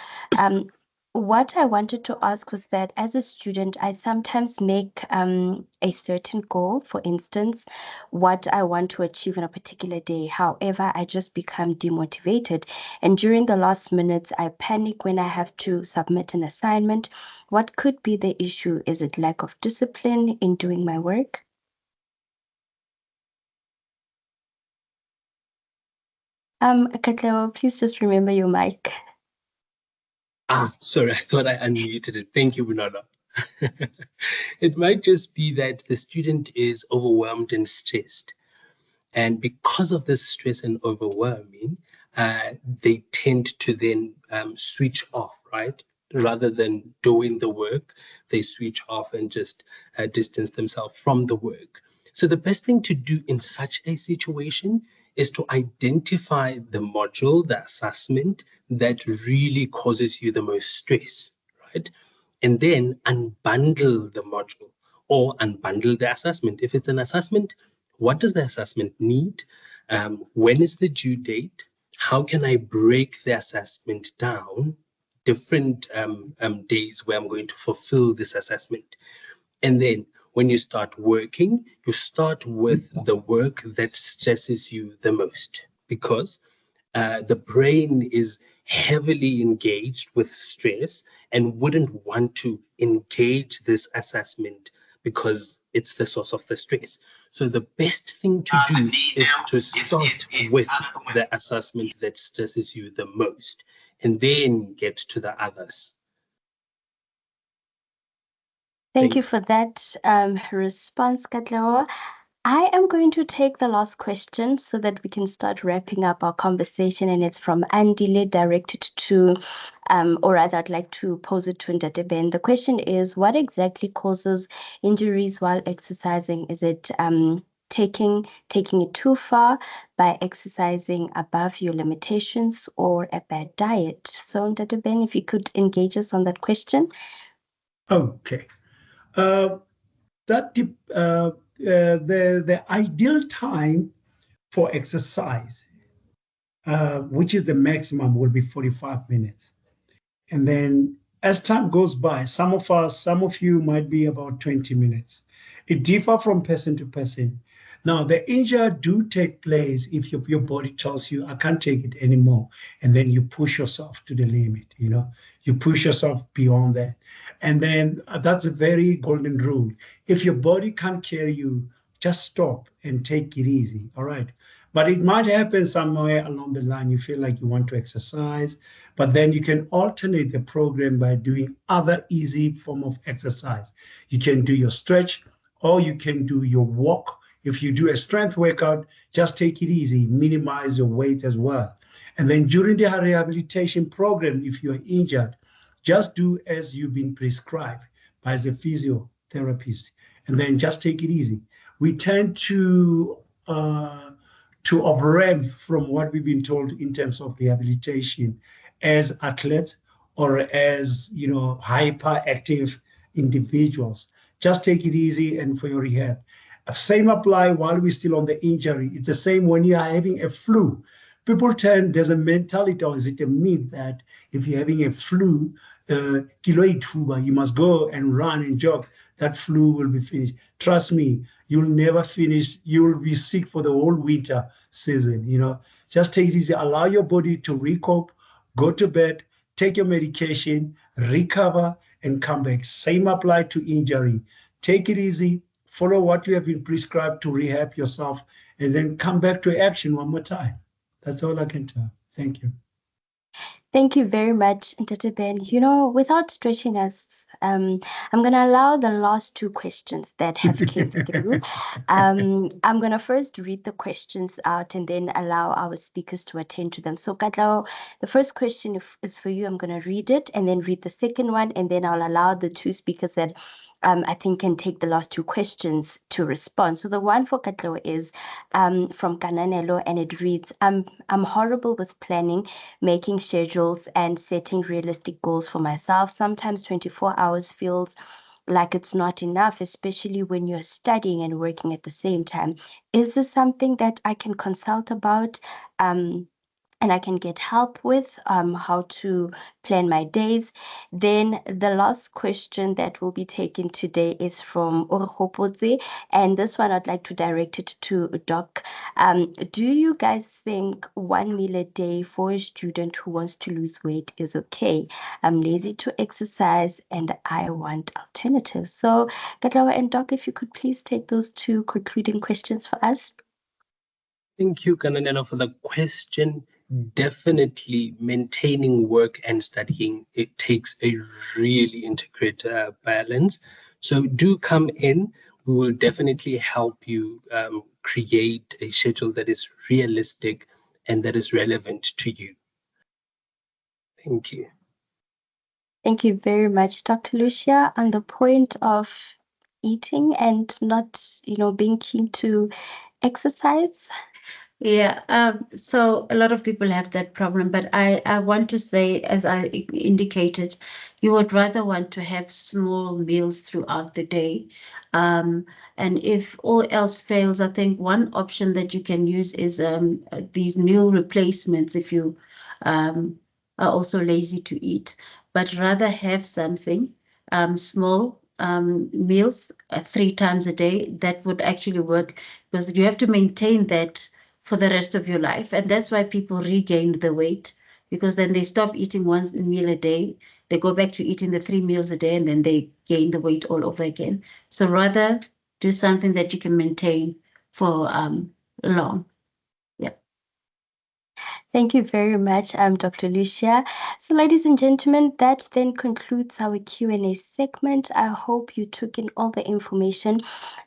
[SPEAKER 1] what I wanted to ask was that as a student, I sometimes make a certain goal, for instance, what I want to achieve in a particular day. However, I just become demotivated. And during the last minutes, I panic when I have to submit an assignment. What could be the issue? Is it lack of discipline in doing my work? Katleho, please just remember your mic.
[SPEAKER 5] Sorry, I thought I unmuted it. Thank you, Bunala. It might just be that the student is overwhelmed and stressed. And because of this stress and overwhelming, they tend to then switch off, right? Rather than doing the work, they switch off and just distance themselves from the work. So the best thing to do in such a situation is to identify the module, the assessment that really causes you the most stress, right? And then unbundle the module or unbundle the assessment. If it's an assessment, what does the assessment need? When is the due date? How can I break the assessment down? Different days where I'm going to fulfill this assessment. And then when you start working, you start with the work that stresses you the most because the brain is heavily engaged with stress and wouldn't want to engage this assessment because it's the source of the stress. So the best thing to do is to start with the assessment that stresses you the most and then get to the others.
[SPEAKER 1] Thank you for that response, Katleho. I am going to take the last question so that we can start wrapping up our conversation, and it's from Andile, directed to, or rather, I'd like to pose it to Ndate Ben. The question is, what exactly causes injuries while exercising? Is it taking it too far by exercising above your limitations or a bad diet? So, Ndate Ben, if you could engage us on that question.
[SPEAKER 4] Okay. The ideal time for exercise, which is the maximum, will be 45 minutes. And then as time goes by, some of you might be about 20 minutes. It differs from person to person. Now, the injury do take place if your body tells you, I can't take it anymore. And then you push yourself to the limit, you push yourself beyond that. And then that's a very golden rule. If your body can't carry you, just stop and take it easy. All right. But it might happen somewhere along the line. You feel like you want to exercise, but then you can alternate the program by doing other easy form of exercise. You can do your stretch, or you can do your walk. If you do a strength workout, just take it easy, minimize your weight as well. And then during the rehabilitation program, if you're injured, just do as you've been prescribed by the physiotherapist, and then just take it easy. We tend to overrun from what we've been told in terms of rehabilitation as athletes or as hyperactive individuals. Just take it easy and for your rehab. Same apply while we're still on the injury. It's the same when you are having a flu. People there's a mentality, or is it a myth, that if you're having a flu, you must go and run and jog. That flu will be finished. Trust me, you'll never finish. You'll be sick for the whole winter season. Just take it easy. Allow your body to recoup, go to bed, take your medication, recover, and come back. Same apply to injury. Take it easy. Follow what you have been prescribed to rehab yourself, and then come back to action one more time. That's all I can tell. Thank you.
[SPEAKER 1] Thank you very much, Ntate Ben. Without stretching us, I'm going to allow the last two questions that have came through. I'm going to first read the questions out and then allow our speakers to attend to them. So, Katleho, the first question is for you. I'm going to read it and then read the second one, and then I'll allow the two speakers that I think can take the last two questions to respond. So the one for Katleho is from Kananelo, and it reads, I'm horrible with planning, making schedules, and setting realistic goals for myself. Sometimes 24 hours feels like it's not enough, especially when you're studying and working at the same time. Is this something that I can consult about? And I can get help with how to plan my days. Then the last question that will be taken today is from Orhopotse, and this one I'd like to direct it to Doc. Do you guys think 1 meal a day for a student who wants to lose weight is okay? I'm lazy to exercise and I want alternatives. So, Katleho and Doc, if you could please take those two concluding questions for us.
[SPEAKER 5] Thank you, Kananelo, for the question. Definitely maintaining work and studying, it takes a really integrated balance. So do come in. We will definitely help you create a schedule that is realistic and that is relevant to you. Thank you.
[SPEAKER 1] Thank you very much, Dr. Lucia. On the point of eating and not, being keen to exercise.
[SPEAKER 3] Yeah, so a lot of people have that problem, but I want to say, as I indicated, you would rather want to have small meals throughout the day. And if all else fails, I think one option that you can use is these meal replacements if you are also lazy to eat, but rather have something small meals 3 times a day. That would actually work, because you have to maintain that for the rest of your life. And that's why people regain the weight, because then they stop eating 1 meal a day. They go back to eating the 3 meals a day, and then they gain the weight all over again. So rather do something that you can maintain for long. Yeah.
[SPEAKER 1] Thank you very much, Dr. Lucia. So, ladies and gentlemen, that then concludes our Q&A segment. I hope you took in all the information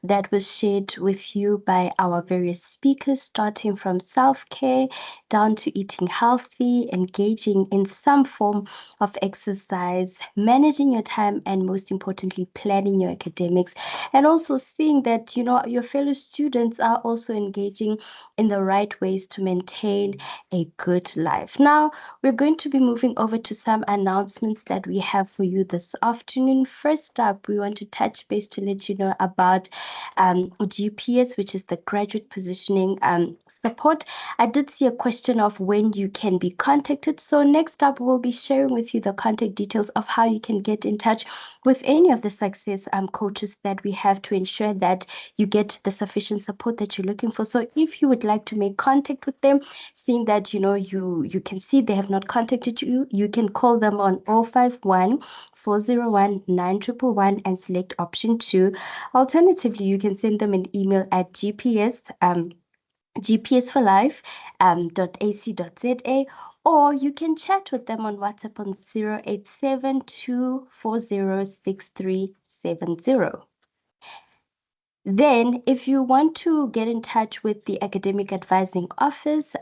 [SPEAKER 1] that was shared with you by our various speakers, starting from self-care down to eating healthy, engaging in some form of exercise, managing your time, and most importantly, planning your academics, and also seeing that, your fellow students are also engaging in the right ways to maintain a good life. Now, we're going to be moving over to some announcements that we have for you this afternoon. First up, we want to touch base to let you know about GPS, which is the graduate positioning support. I did see a question of when you can be contacted. So next up, we'll be sharing with you the contact details of how you can get in touch with any of the success coaches that we have to ensure that you get the sufficient support that you're looking for. So if you would like to make contact with them, seeing that you can see they have not contacted you, you can call them on 051 401 9111 and select option 2. Alternatively, you can send them an email at gpsforlife.ac.za, or you can chat with them on WhatsApp on 087 240 6370. Then, if you want to get in touch with the academic advising office,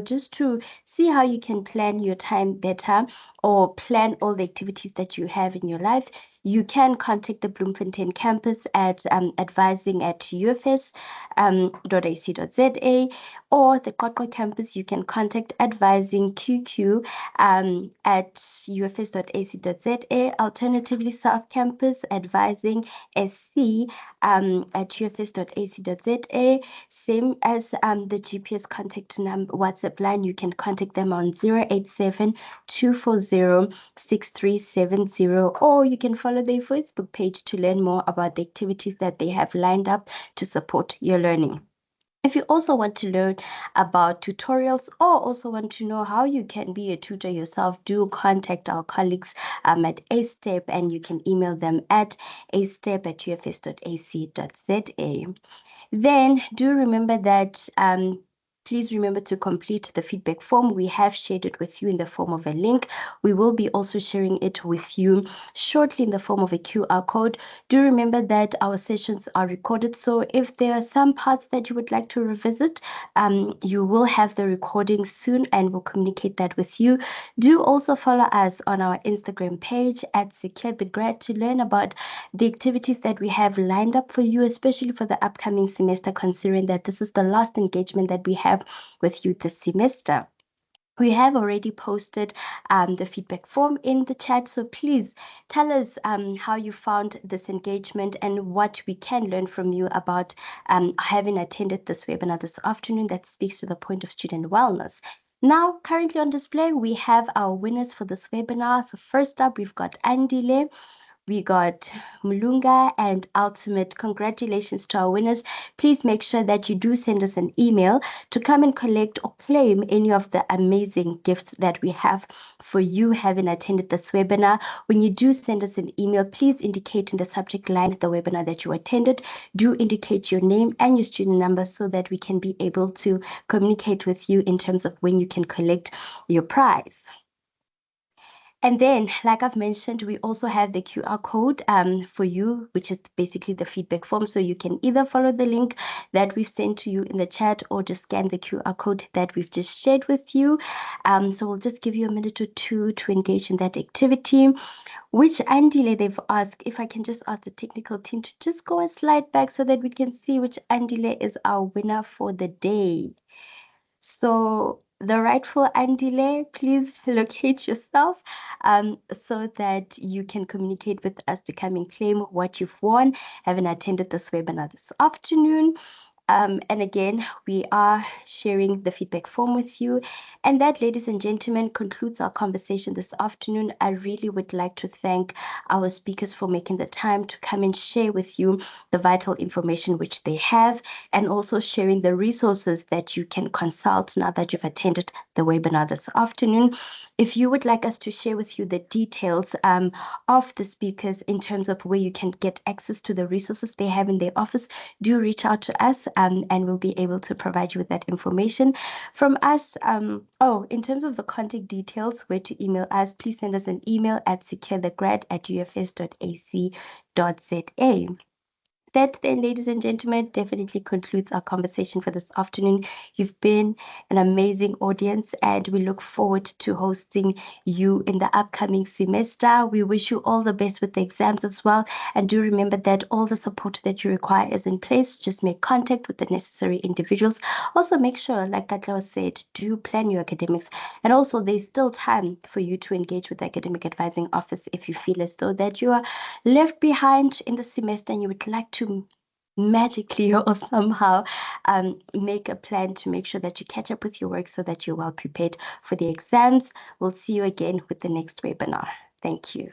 [SPEAKER 1] just to see how you can plan your time better or plan all the activities that you have in your life, you can contact the Bloemfontein campus at advising@ufs.ac.za, or the Qwaqwa campus, you can contact advisingqq at ufs.ac.za. Alternatively, South Campus, advising SC at ufs.ac.za. Same as the GPS contact number WhatsApp line, you can contact them on 087 240 6370, or you can follow their Facebook page to learn more about the activities that they have lined up to support your learning. If you also want to learn about tutorials or also want to know how you can be a tutor yourself, do contact our colleagues at A-Step, and you can email them at astep@ufs.ac.za. Then do remember that please remember to complete the feedback form. We have shared it with you in the form of a link. We will be also sharing it with you shortly in the form of a QR code. Do remember that our sessions are recorded, so if there are some parts that you would like to revisit, you will have the recording soon and we'll communicate that with you. Do also follow us on our Instagram page at Secure the Grad to learn about the activities that we have lined up for you, especially for the upcoming semester, considering that this is the last engagement that we have with you this semester. We have already posted the feedback form in the chat, so please tell us how you found this engagement and what we can learn from you about having attended this webinar this afternoon that speaks to the point of student wellness. Now, currently on display, we have our winners for this webinar. So first up, we've got Andile, we got Mulunga, and Ultimate. Congratulations to our winners. Please make sure that you do send us an email to come and collect or claim any of the amazing gifts that we have for you having attended this webinar. When you do send us an email, please indicate in the subject line the webinar that you attended. Do indicate your name and your student number so that we can be able to communicate with you in terms of when you can collect your prize. And then, like I've mentioned, we also have the QR code for you, which is basically the feedback form. So you can either follow the link that we've sent to you in the chat or just scan the QR code that we've just shared with you. So we'll just give you a minute or two to engage in that activity. Which Andile they've asked, if I can just ask the technical team to just go a slide back so that we can see which Andile is our winner for the day. So the rightful Andile, please locate yourself so that you can communicate with us to come and claim what you've won, having attended this webinar this afternoon. And again, we are sharing the feedback form with you. And that, ladies and gentlemen, concludes our conversation this afternoon. I really would like to thank our speakers for making the time to come and share with you the vital information which they have, and also sharing the resources that you can consult now that you've attended the webinar this afternoon. If you would like us to share with you the details of the speakers in terms of where you can get access to the resources they have in their office, do reach out to us and we'll be able to provide you with that information from us. In terms of the contact details, where to email us, please send us an email at securethegrad@ufs.ac.za. That then, ladies and gentlemen, definitely concludes our conversation for this afternoon. You've been an amazing audience, and we look forward to hosting you in the upcoming semester. We wish you all the best with the exams as well. And do remember that all the support that you require is in place. Just make contact with the necessary individuals. Also, make sure, like Katleho said, do plan your academics. And also, there's still time for you to engage with the academic advising office if you feel as though that you are left behind in the semester and you would like to magically or somehow make a plan to make sure that you catch up with your work so that you're well prepared for the exams. We'll see you again with the next webinar. Thank you.